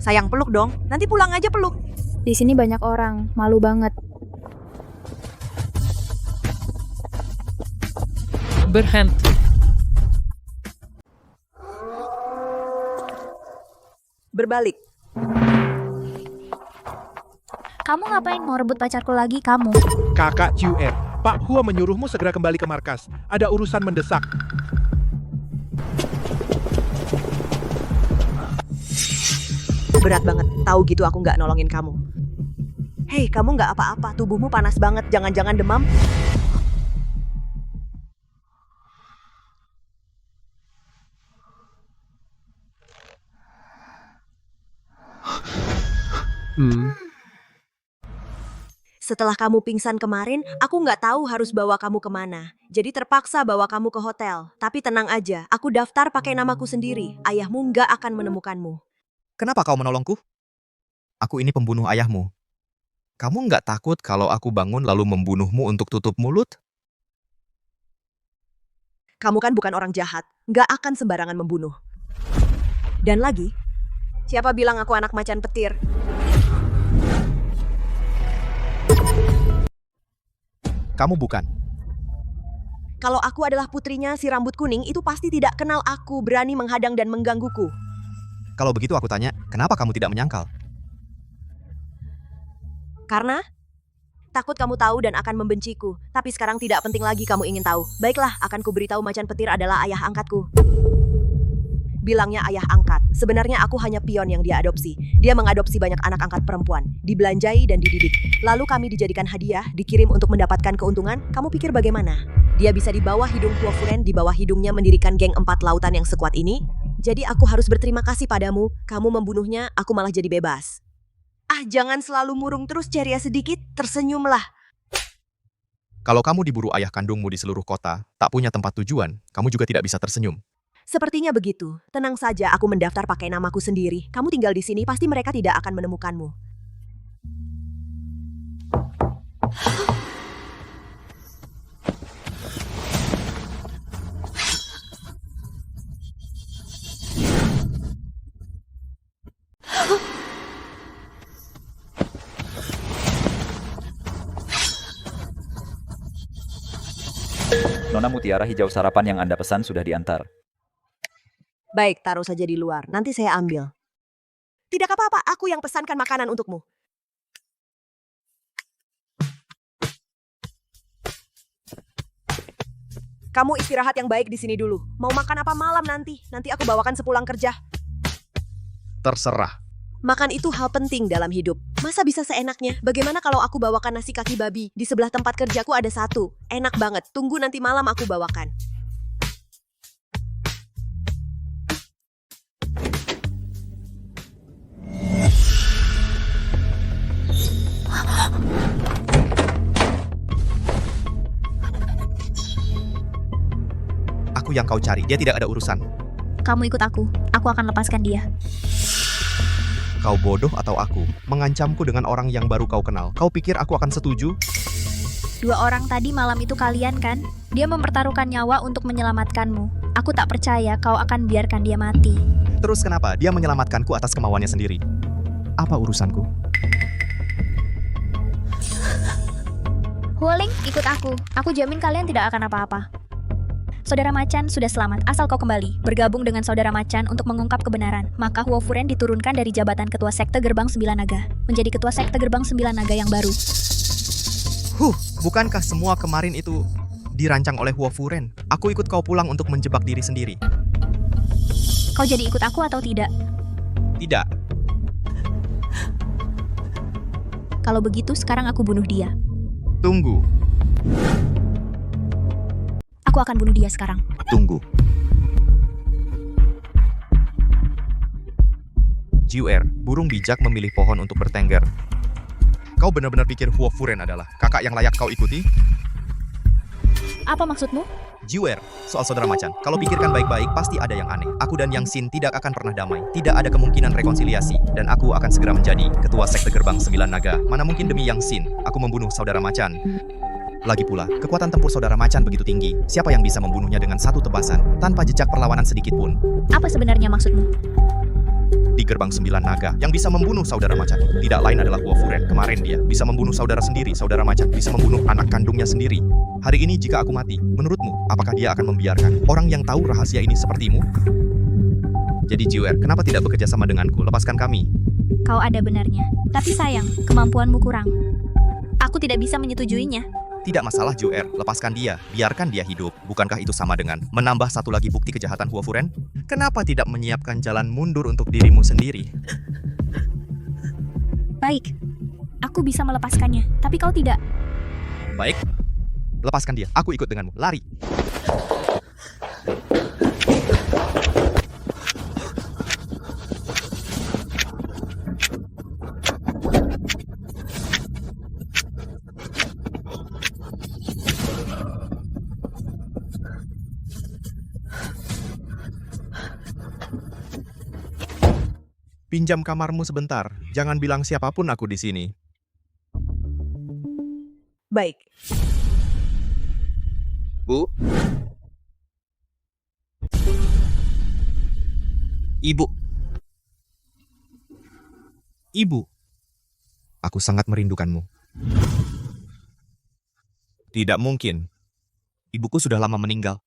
Sayang, peluk dong. Nanti pulang aja peluk. Di sini banyak orang, malu banget. Berhenti. Berbalik. Kamu ngapain mau rebut pacarku lagi, kamu? Kakak Jiwer, Pak Huo menyuruhmu segera kembali ke markas. Ada urusan mendesak. Berat banget. Tahu gitu aku nggak nolongin kamu. Hei, kamu nggak apa-apa. Tubuhmu panas banget. Jangan-jangan demam? Setelah kamu pingsan kemarin, aku nggak tahu harus bawa kamu kemana. Jadi terpaksa bawa kamu ke hotel. Tapi tenang aja, aku daftar pakai namaku sendiri. Ayahmu nggak akan menemukanmu. Kenapa kau menolongku? Aku ini pembunuh ayahmu. Kamu nggak takut kalau aku bangun lalu membunuhmu untuk tutup mulut? Kamu kan bukan orang jahat, nggak akan sembarangan membunuh. Dan lagi, siapa bilang aku anak macan petir? Kamu bukan. Kalau aku adalah putrinya si rambut kuning, itu pasti tidak kenal aku, berani menghadang dan menggangguku. Kalau begitu aku tanya, kenapa kamu tidak menyangkal? Karena takut kamu tahu dan akan membenciku. Tapi sekarang tidak penting lagi kamu ingin tahu. Baiklah, akan kuberitahu macan petir adalah ayah angkatku. Bilangnya ayah angkat. Sebenarnya aku hanya pion yang dia adopsi. Dia mengadopsi banyak anak angkat perempuan, dibelanjai dan dididik. Lalu kami dijadikan hadiah, dikirim untuk mendapatkan keuntungan. Kamu pikir bagaimana? Dia bisa di bawah hidung Huo Furen, di bawah hidungnya mendirikan geng 4 lautan yang sekuat ini. Jadi aku harus berterima kasih padamu. Kamu membunuhnya, aku malah jadi bebas. Jangan selalu murung terus, ceria sedikit, tersenyumlah. Kalau kamu diburu ayah kandungmu di seluruh kota, tak punya tempat tujuan, kamu juga tidak bisa tersenyum. Sepertinya begitu. Tenang saja, aku mendaftar pakai namaku sendiri. Kamu tinggal di sini, pasti mereka tidak akan menemukanmu. Nona Mutiara hijau sarapan yang Anda pesan sudah diantar. Baik, taruh saja di luar. Nanti saya ambil. Tidak apa-apa, aku yang pesankan makanan untukmu. Kamu istirahat yang baik di sini dulu. Mau makan apa malam nanti? Nanti aku bawakan sepulang kerja. Terserah. Makan itu hal penting dalam hidup. Masa bisa seenaknya? Bagaimana kalau aku bawakan nasi kaki babi? Di sebelah tempat kerjaku ada satu. Enak banget. Tunggu nanti malam aku bawakan. Aku yang kau cari, dia tidak ada urusan. Kamu ikut aku akan lepaskan dia. Kau bodoh atau aku? Mengancamku dengan orang yang baru kau kenal. Kau pikir aku akan setuju? 2 orang tadi malam itu kalian kan? Dia mempertaruhkan nyawa untuk menyelamatkanmu. Aku tak percaya kau akan biarkan dia mati. Terus kenapa dia menyelamatkanku atas kemauannya sendiri? Apa urusanku? Huoling, ikut aku. Aku jamin kalian tidak akan apa-apa. Saudara Macan sudah selamat, asal kau kembali. Bergabung dengan Saudara Macan untuk mengungkap kebenaran. Maka Huo Furen diturunkan dari jabatan Ketua Sekte Gerbang 9 Naga, menjadi Ketua Sekte Gerbang 9 Naga yang baru. Bukankah semua kemarin itu dirancang oleh Huo Furen? Aku ikut kau pulang untuk menjebak diri sendiri. Kau jadi ikut aku atau tidak? Tidak. Kalau begitu, sekarang aku bunuh dia. Tunggu. Aku akan bunuh dia sekarang. Tunggu. Jiwer, burung bijak memilih pohon untuk bertengger. Kau benar-benar pikir Huo Furen adalah kakak yang layak kau ikuti? Apa maksudmu? Jiwer, soal saudara macan. Kalau pikirkan baik-baik, pasti ada yang aneh. Aku dan Yang Xin tidak akan pernah damai. Tidak ada kemungkinan rekonsiliasi. Dan aku akan segera menjadi ketua sekte gerbang 9 naga. Mana mungkin demi Yang Xin, aku membunuh saudara macan. Lagi pula, kekuatan tempur saudara macan begitu tinggi. Siapa yang bisa membunuhnya dengan satu tebasan, tanpa jejak perlawanan sedikit pun? Apa sebenarnya maksudmu? Di gerbang 9 naga, yang bisa membunuh saudara macan tidak lain adalah Huo Furen. Kemarin dia bisa membunuh saudara sendiri, saudara macan bisa membunuh anak kandungnya sendiri. Hari ini jika aku mati, menurutmu, apakah dia akan membiarkan orang yang tahu rahasia ini sepertimu? Jadi Jiwer, kenapa tidak bekerja sama denganku? Lepaskan kami. Kau ada benarnya. Tapi sayang, kemampuanmu kurang. Aku tidak bisa menyetujuinya. Tidak masalah Jiwer, lepaskan dia, biarkan dia hidup. Bukankah itu sama dengan menambah satu lagi bukti kejahatan Huo Furen? Kenapa tidak menyiapkan jalan mundur untuk dirimu sendiri? Baik, aku bisa melepaskannya, tapi kau tidak. Baik, lepaskan dia, aku ikut denganmu, lari. Pinjam kamarmu sebentar. Jangan bilang siapapun aku di sini. Baik. Bu? Ibu. Ibu. Aku sangat merindukanmu. Tidak mungkin. Ibuku sudah lama meninggal.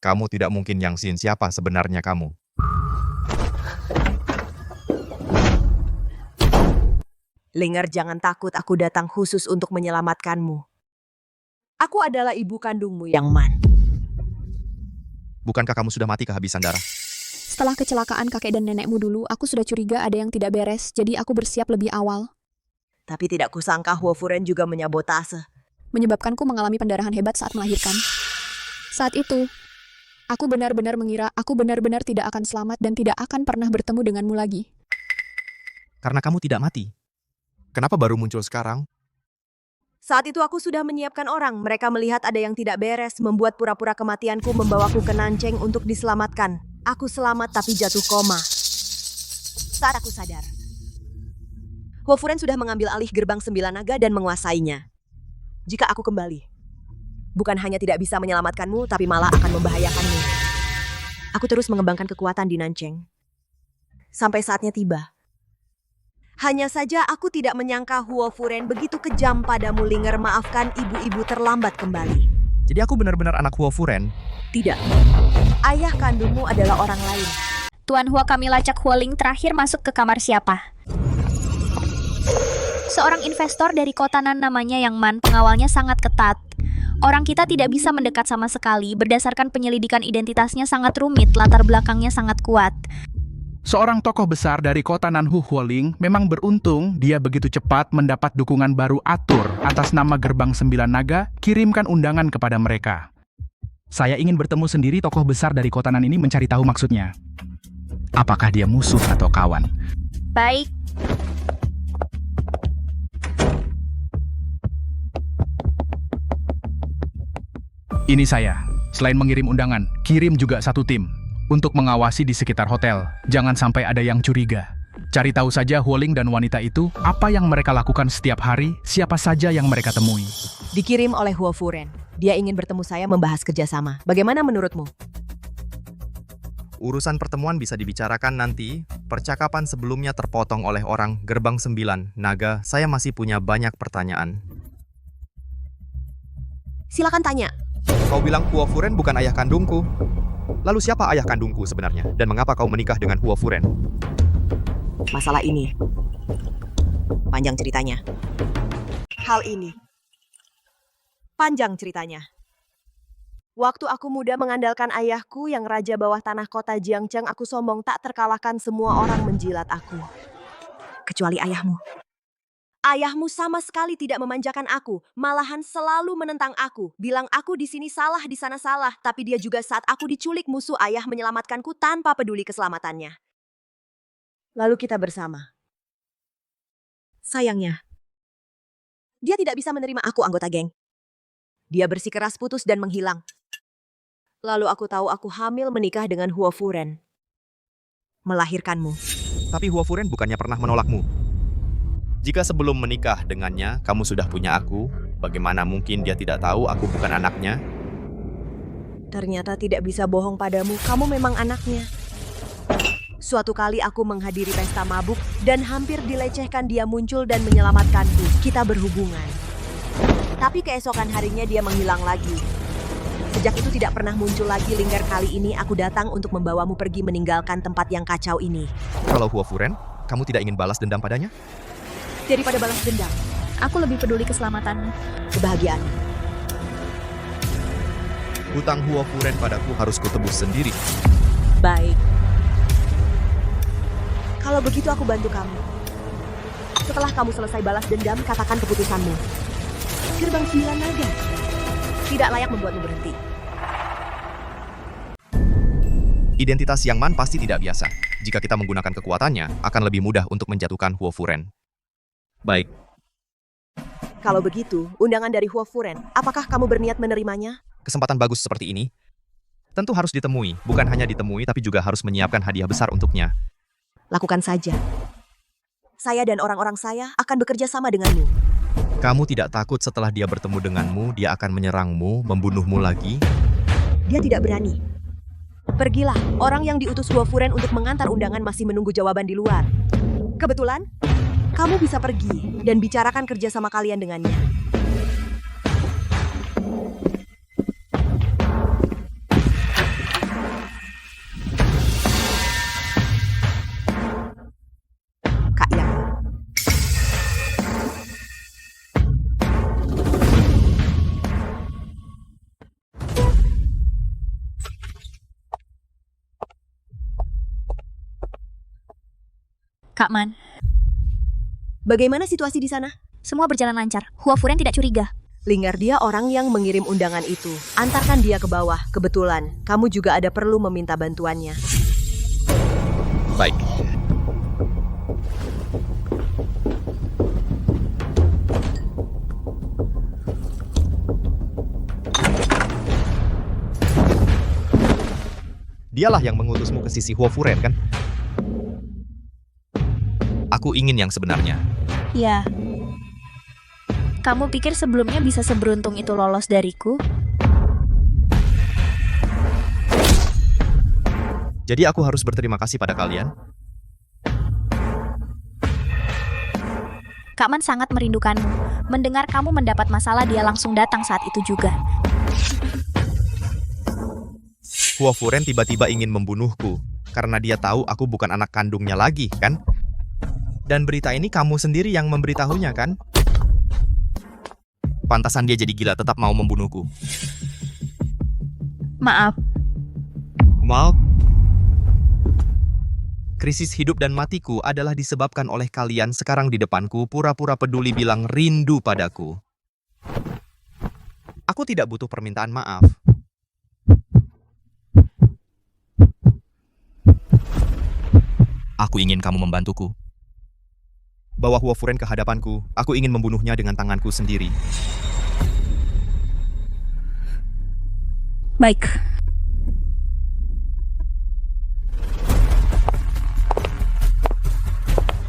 Kamu tidak mungkin Yang Xin. Siapa sebenarnya kamu? Linger, jangan takut, aku datang khusus untuk menyelamatkanmu. Aku adalah ibu kandungmu, Yang Man. Bukankah kamu sudah mati kehabisan darah? Setelah kecelakaan kakek dan nenekmu dulu, aku sudah curiga ada yang tidak beres, jadi aku bersiap lebih awal. Tapi tidak kusangka Huo Furen juga menyabotase. Menyebabkanku mengalami pendarahan hebat saat melahirkan. Saat itu, aku benar-benar mengira aku benar-benar tidak akan selamat dan tidak akan pernah bertemu denganmu lagi. Karena kamu tidak mati. Kenapa baru muncul sekarang? Saat itu aku sudah menyiapkan orang. Mereka melihat ada yang tidak beres, membuat pura-pura kematianku membawaku ke Nancheng untuk diselamatkan. Aku selamat tapi jatuh koma. Saat aku sadar, Huo Furen sudah mengambil alih gerbang 9 naga dan menguasainya. Jika aku kembali, bukan hanya tidak bisa menyelamatkanmu, tapi malah akan membahayakanmu. Aku terus mengembangkan kekuatan di Nancheng. Sampai saatnya tiba. Hanya saja aku tidak menyangka Huo Furen begitu kejam padamu, Linger. Maafkan, ibu-ibu terlambat kembali. Jadi aku benar-benar anak Huo Furen? Tidak. Ayah kandungmu adalah orang lain. Tuan Huo, kami lacak Huoling terakhir masuk ke kamar siapa? Seorang investor dari kota Nan namanya Yang Man, pengawalnya sangat ketat. Orang kita tidak bisa mendekat sama sekali, berdasarkan penyelidikan identitasnya sangat rumit, latar belakangnya sangat kuat. Seorang tokoh besar dari kota Nanhu Huoling memang beruntung dia begitu cepat mendapat dukungan baru atur atas nama Gerbang 9 Naga, kirimkan undangan kepada mereka. Saya ingin bertemu sendiri tokoh besar dari kota Nan ini mencari tahu maksudnya. Apakah dia musuh atau kawan? Baik. Ini saya. Selain mengirim undangan, kirim juga satu tim untuk mengawasi di sekitar hotel. Jangan sampai ada yang curiga. Cari tahu saja Huoling dan wanita itu, apa yang mereka lakukan setiap hari, siapa saja yang mereka temui. Dikirim oleh Huo Furen. Dia ingin bertemu saya membahas kerjasama. Bagaimana menurutmu? Urusan pertemuan bisa dibicarakan nanti. Percakapan sebelumnya terpotong oleh orang Gerbang 9 Naga. Saya masih punya banyak pertanyaan. Silakan tanya. Kau bilang Huo Furen bukan ayah kandungku. Lalu siapa ayah kandungku sebenarnya? Dan mengapa kau menikah dengan Huo Furen? Masalah ini panjang ceritanya. Hal ini panjang ceritanya. Waktu aku muda mengandalkan ayahku yang raja bawah tanah kota Jiangcheng, aku sombong tak terkalahkan, semua orang menjilat aku. Kecuali ayahmu. Ayahmu sama sekali tidak memanjakan aku, malahan selalu menentang aku, bilang aku di sini salah, di sana salah, tapi dia juga saat aku diculik musuh ayah menyelamatkanku tanpa peduli keselamatannya. Lalu kita bersama. Sayangnya, dia tidak bisa menerima aku anggota geng. Dia bersikeras putus dan menghilang. Lalu aku tahu aku hamil menikah dengan Huo Furen. Melahirkanmu. Tapi Huo Furen bukannya pernah menolakmu. Jika sebelum menikah dengannya, kamu sudah punya aku, bagaimana mungkin dia tidak tahu aku bukan anaknya? Ternyata tidak bisa bohong padamu, kamu memang anaknya. Suatu kali aku menghadiri pesta mabuk dan hampir dilecehkan, dia muncul dan menyelamatkanku. Kita berhubungan. Tapi keesokan harinya dia menghilang lagi. Sejak itu tidak pernah muncul lagi. Linggar kali ini aku datang untuk membawamu pergi meninggalkan tempat yang kacau ini. Kalau Huo Furen, kamu tidak ingin balas dendam padanya? Daripada balas dendam, Aku lebih peduli keselamatanmu. kebahagiaan. Hutang Huo Furen padaku harus kutebus sendiri. Baik. Kalau begitu aku bantu kamu. Setelah kamu selesai balas dendam, katakan keputusanmu. Gerbang 9 naga. Tidak layak membuatmu berhenti. Identitas Yang Man pasti tidak biasa. Jika kita menggunakan kekuatannya, akan lebih mudah untuk menjatuhkan Huo Furen. Baik. Kalau begitu, undangan dari Huo Furen, apakah kamu berniat menerimanya? Kesempatan bagus seperti ini tentu harus ditemui. Bukan hanya ditemui, tapi juga harus menyiapkan hadiah besar untuknya. Lakukan saja. Saya dan orang-orang saya akan bekerja sama denganmu. Kamu tidak takut setelah dia bertemu denganmu, dia akan menyerangmu, membunuhmu lagi? Dia tidak berani. Pergilah, orang yang diutus Huo Furen untuk mengantar undangan masih menunggu jawaban di luar. Kebetulan, kamu bisa pergi dan bicarakan kerja sama kalian dengannya. Kak Yang. Kak Man, Bagaimana situasi di sana? semua berjalan lancar. Huo Furen tidak curiga. Linggar, dia orang yang mengirim undangan itu. Antarkan dia ke bawah. Kebetulan, kamu juga ada perlu meminta bantuannya. Baik. Dialah yang mengutusmu ke sisi Huo Furen, kan? Aku ingin yang sebenarnya. Ya. Kamu pikir sebelumnya bisa seberuntung itu lolos dariku? Jadi aku harus berterima kasih pada kalian. Kak Man sangat merindukanmu. Mendengar kamu mendapat masalah, dia langsung datang saat itu juga. Huo Furen tiba-tiba ingin membunuhku karena dia tahu aku bukan anak kandungnya lagi, kan? Dan berita ini kamu sendiri yang memberitahunya, kan? Pantasan dia jadi gila tetap mau membunuhku. Maaf. Maaf. Krisis hidup dan matiku adalah disebabkan oleh kalian sekarang di depanku pura-pura peduli bilang rindu padaku. Aku tidak butuh permintaan maaf. Aku ingin kamu membantuku. Bawa Huo Furen ke hadapanku. Aku ingin membunuhnya dengan tanganku sendiri. Baik.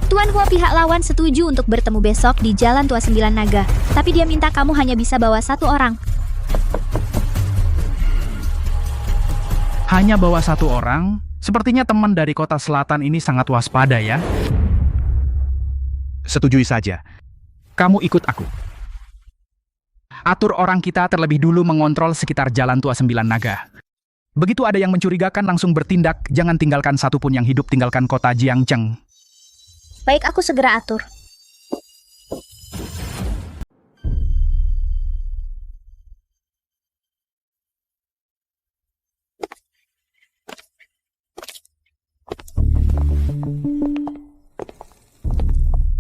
Tuan Huo pihak lawan setuju untuk bertemu besok di Jalan Tua 9 Naga. Tapi dia minta kamu hanya bisa bawa 1 orang. Hanya bawa 1 orang? Sepertinya teman dari kota selatan ini sangat waspada ya. Setujui saja. Kamu ikut aku. Atur orang kita terlebih dulu mengontrol sekitar Jalan Tua 9 Naga. Begitu ada yang mencurigakan langsung bertindak, jangan tinggalkan satupun yang hidup, tinggalkan kota Jiangcheng. Baik, aku segera atur.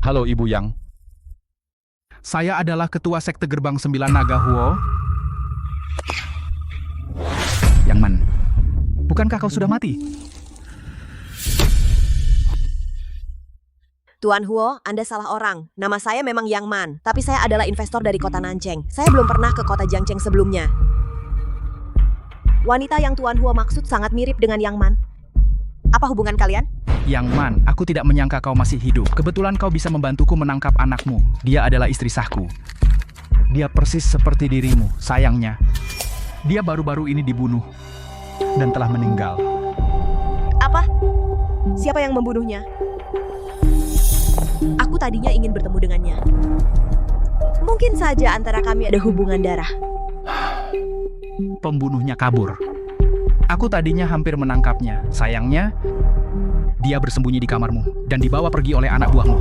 Halo Ibu Yang. Saya adalah ketua sekte gerbang 9 Naga Huo. Yang Man, bukankah kau sudah mati? Tuan Huo, Anda salah orang. Nama saya memang Yang Man, tapi saya adalah investor dari kota Nancheng. Saya belum pernah ke kota Jiangcheng sebelumnya. Wanita yang Tuan Huo maksud sangat mirip dengan Yang Man. Apa hubungan kalian? Yang Man, aku tidak menyangka kau masih hidup. Kebetulan kau bisa membantuku menangkap anakmu. Dia adalah istri sahku. Dia persis seperti dirimu, sayangnya. Dia baru-baru ini dibunuh dan telah meninggal. Apa? Siapa yang membunuhnya? Aku tadinya ingin bertemu dengannya. Mungkin saja antara kami ada hubungan darah. Pembunuhnya kabur. Aku tadinya hampir menangkapnya. Sayangnya, dia bersembunyi di kamarmu dan dibawa pergi oleh anak buahmu.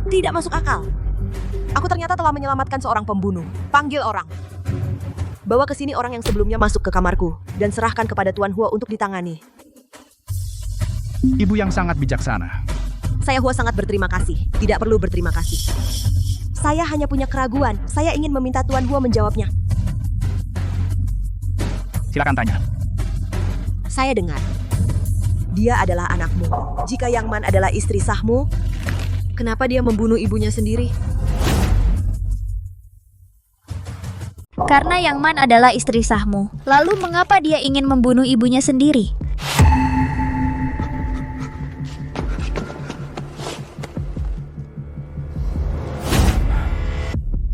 Tidak masuk akal. Aku ternyata telah menyelamatkan seorang pembunuh. Panggil orang. Bawa ke sini orang yang sebelumnya masuk ke kamarku dan serahkan kepada Tuan Huo untuk ditangani. Ibu yang sangat bijaksana. Saya Huo sangat berterima kasih. Tidak perlu berterima kasih. Saya hanya punya keraguan. Saya ingin meminta Tuan Huo menjawabnya. Silakan tanya. Saya dengar. Dia adalah anakmu. Jika Yang Man adalah istri sahmu, kenapa dia membunuh ibunya sendiri? Karena Yang Man adalah istri sahmu. Lalu mengapa dia ingin membunuh ibunya sendiri?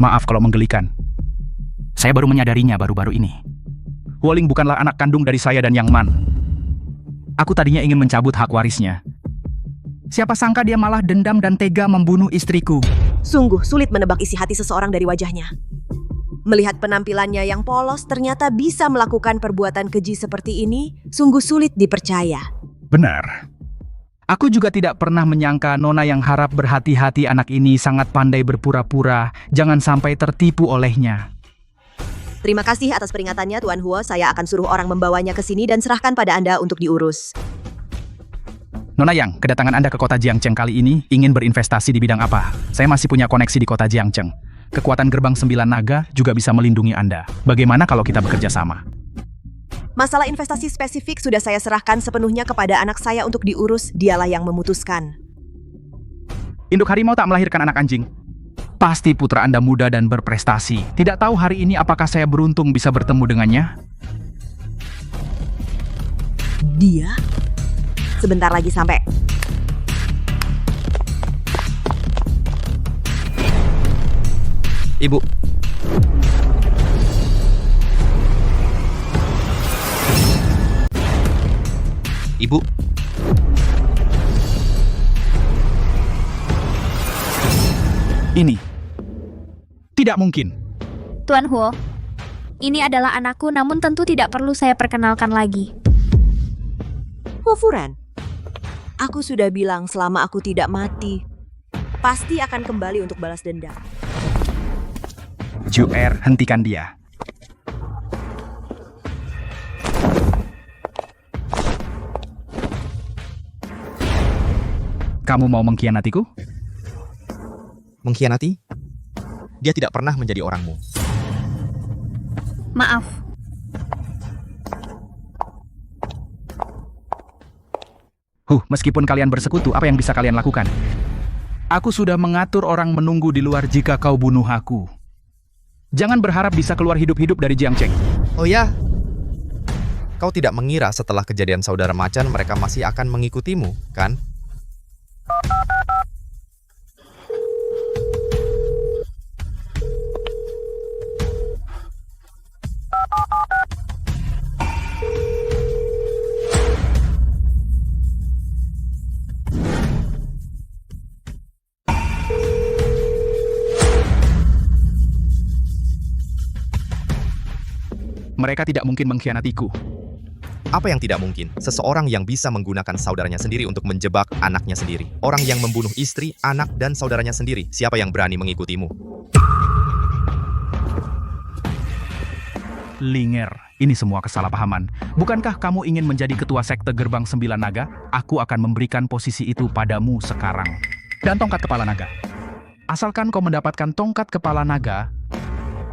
Maaf kalau menggelikan. Saya baru menyadarinya baru-baru ini. Wuling bukanlah anak kandung dari saya dan Yang Man. Aku tadinya ingin mencabut hak warisnya. Siapa sangka dia malah dendam dan tega membunuh istriku. Sungguh sulit menebak isi hati seseorang dari wajahnya. Melihat penampilannya yang polos, ternyata bisa melakukan perbuatan keji seperti ini, sungguh sulit dipercaya. Benar. Aku juga tidak pernah menyangka Nona yang harap berhati-hati anak ini sangat pandai berpura-pura. Jangan sampai tertipu olehnya. Terima kasih atas peringatannya, Tuan Huo. Saya akan suruh orang membawanya ke sini dan serahkan pada Anda untuk diurus. Nona Yang, kedatangan Anda ke kota Jiangcheng kali ini ingin berinvestasi di bidang apa? Saya masih punya koneksi di kota Jiangcheng. Kekuatan gerbang 9 naga juga bisa melindungi Anda. Bagaimana kalau kita bekerja sama? Masalah investasi spesifik sudah saya serahkan sepenuhnya kepada anak saya untuk diurus. Dialah yang memutuskan. Induk harimau tak melahirkan anak anjing. Pasti putra Anda muda dan berprestasi. Tidak tahu hari ini apakah saya beruntung bisa bertemu dengannya? Dia? Sebentar lagi sampai. Ibu. Ibu. Ini. Tidak mungkin. Tuan Huo, ini adalah anakku namun tentu tidak perlu saya perkenalkan lagi. Huo Furen, aku sudah bilang selama aku tidak mati, pasti akan kembali untuk balas dendam. Juer, hentikan dia. Kamu mau mengkhianatiku? Mengkhianati? Dia tidak pernah menjadi orangmu. Maaf. Meskipun kalian bersekutu, apa yang bisa kalian lakukan? Aku sudah mengatur orang menunggu di luar jika kau bunuh aku. Jangan berharap bisa keluar hidup-hidup dari Jiangcheng. Oh ya? Kau tidak mengira setelah kejadian saudara macan mereka masih akan mengikutimu, kan? Mereka tidak mungkin mengkhianatiku. Apa yang tidak mungkin? Seseorang yang bisa menggunakan saudaranya sendiri untuk menjebak anaknya sendiri. Orang yang membunuh istri, anak, dan saudaranya sendiri. Siapa yang berani mengikutimu? Linger, ini semua kesalahpahaman. Bukankah kamu ingin menjadi ketua sekte gerbang 9 naga? Aku akan memberikan posisi itu padamu sekarang. Dan tongkat kepala naga. Asalkan kau mendapatkan tongkat kepala naga,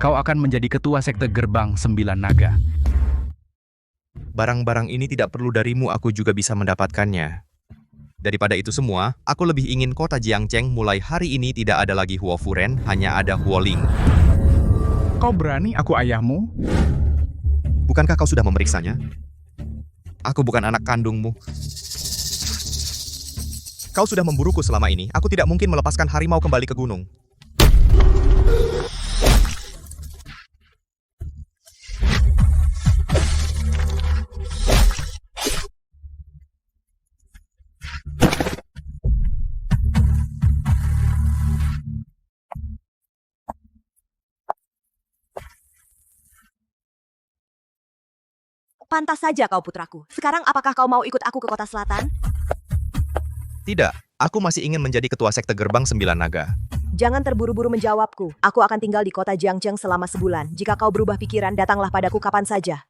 kau akan menjadi ketua sekte gerbang 9 naga. Barang-barang ini tidak perlu darimu, aku juga bisa mendapatkannya. Daripada itu semua, aku lebih ingin kota Jiangcheng mulai hari ini tidak ada lagi Huo Furen, hanya ada Huo Ling. Kau berani aku ayahmu? Bukankah kau sudah memeriksanya? Aku bukan anak kandungmu. Kau sudah memburuku selama ini. Aku tidak mungkin melepaskan harimau kembali ke gunung. Pantas saja kau putraku. Sekarang apakah kau mau ikut aku ke kota selatan? Tidak, aku masih ingin menjadi ketua sekte gerbang 9 naga. Jangan terburu-buru menjawabku. Aku akan tinggal di kota Jiangcheng selama sebulan. Jika kau berubah pikiran, datanglah padaku kapan saja.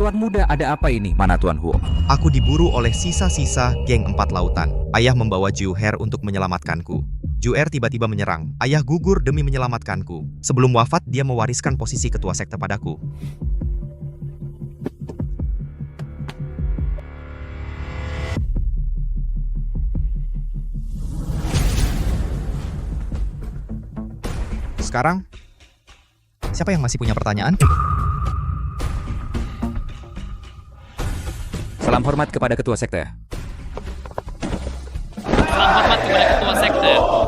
Tuan Muda, ada apa ini? Mana Tuan Huo? Aku diburu oleh sisa-sisa geng 4 lautan. Ayah membawa Jiu Her untuk menyelamatkanku. Jiu Er tiba-tiba menyerang. Ayah gugur demi menyelamatkanku. Sebelum wafat, dia mewariskan posisi ketua sekte padaku. Sekarang, siapa yang masih punya pertanyaan? Salam hormat kepada ketua sekte. Salam hormat kepada ketua sekte.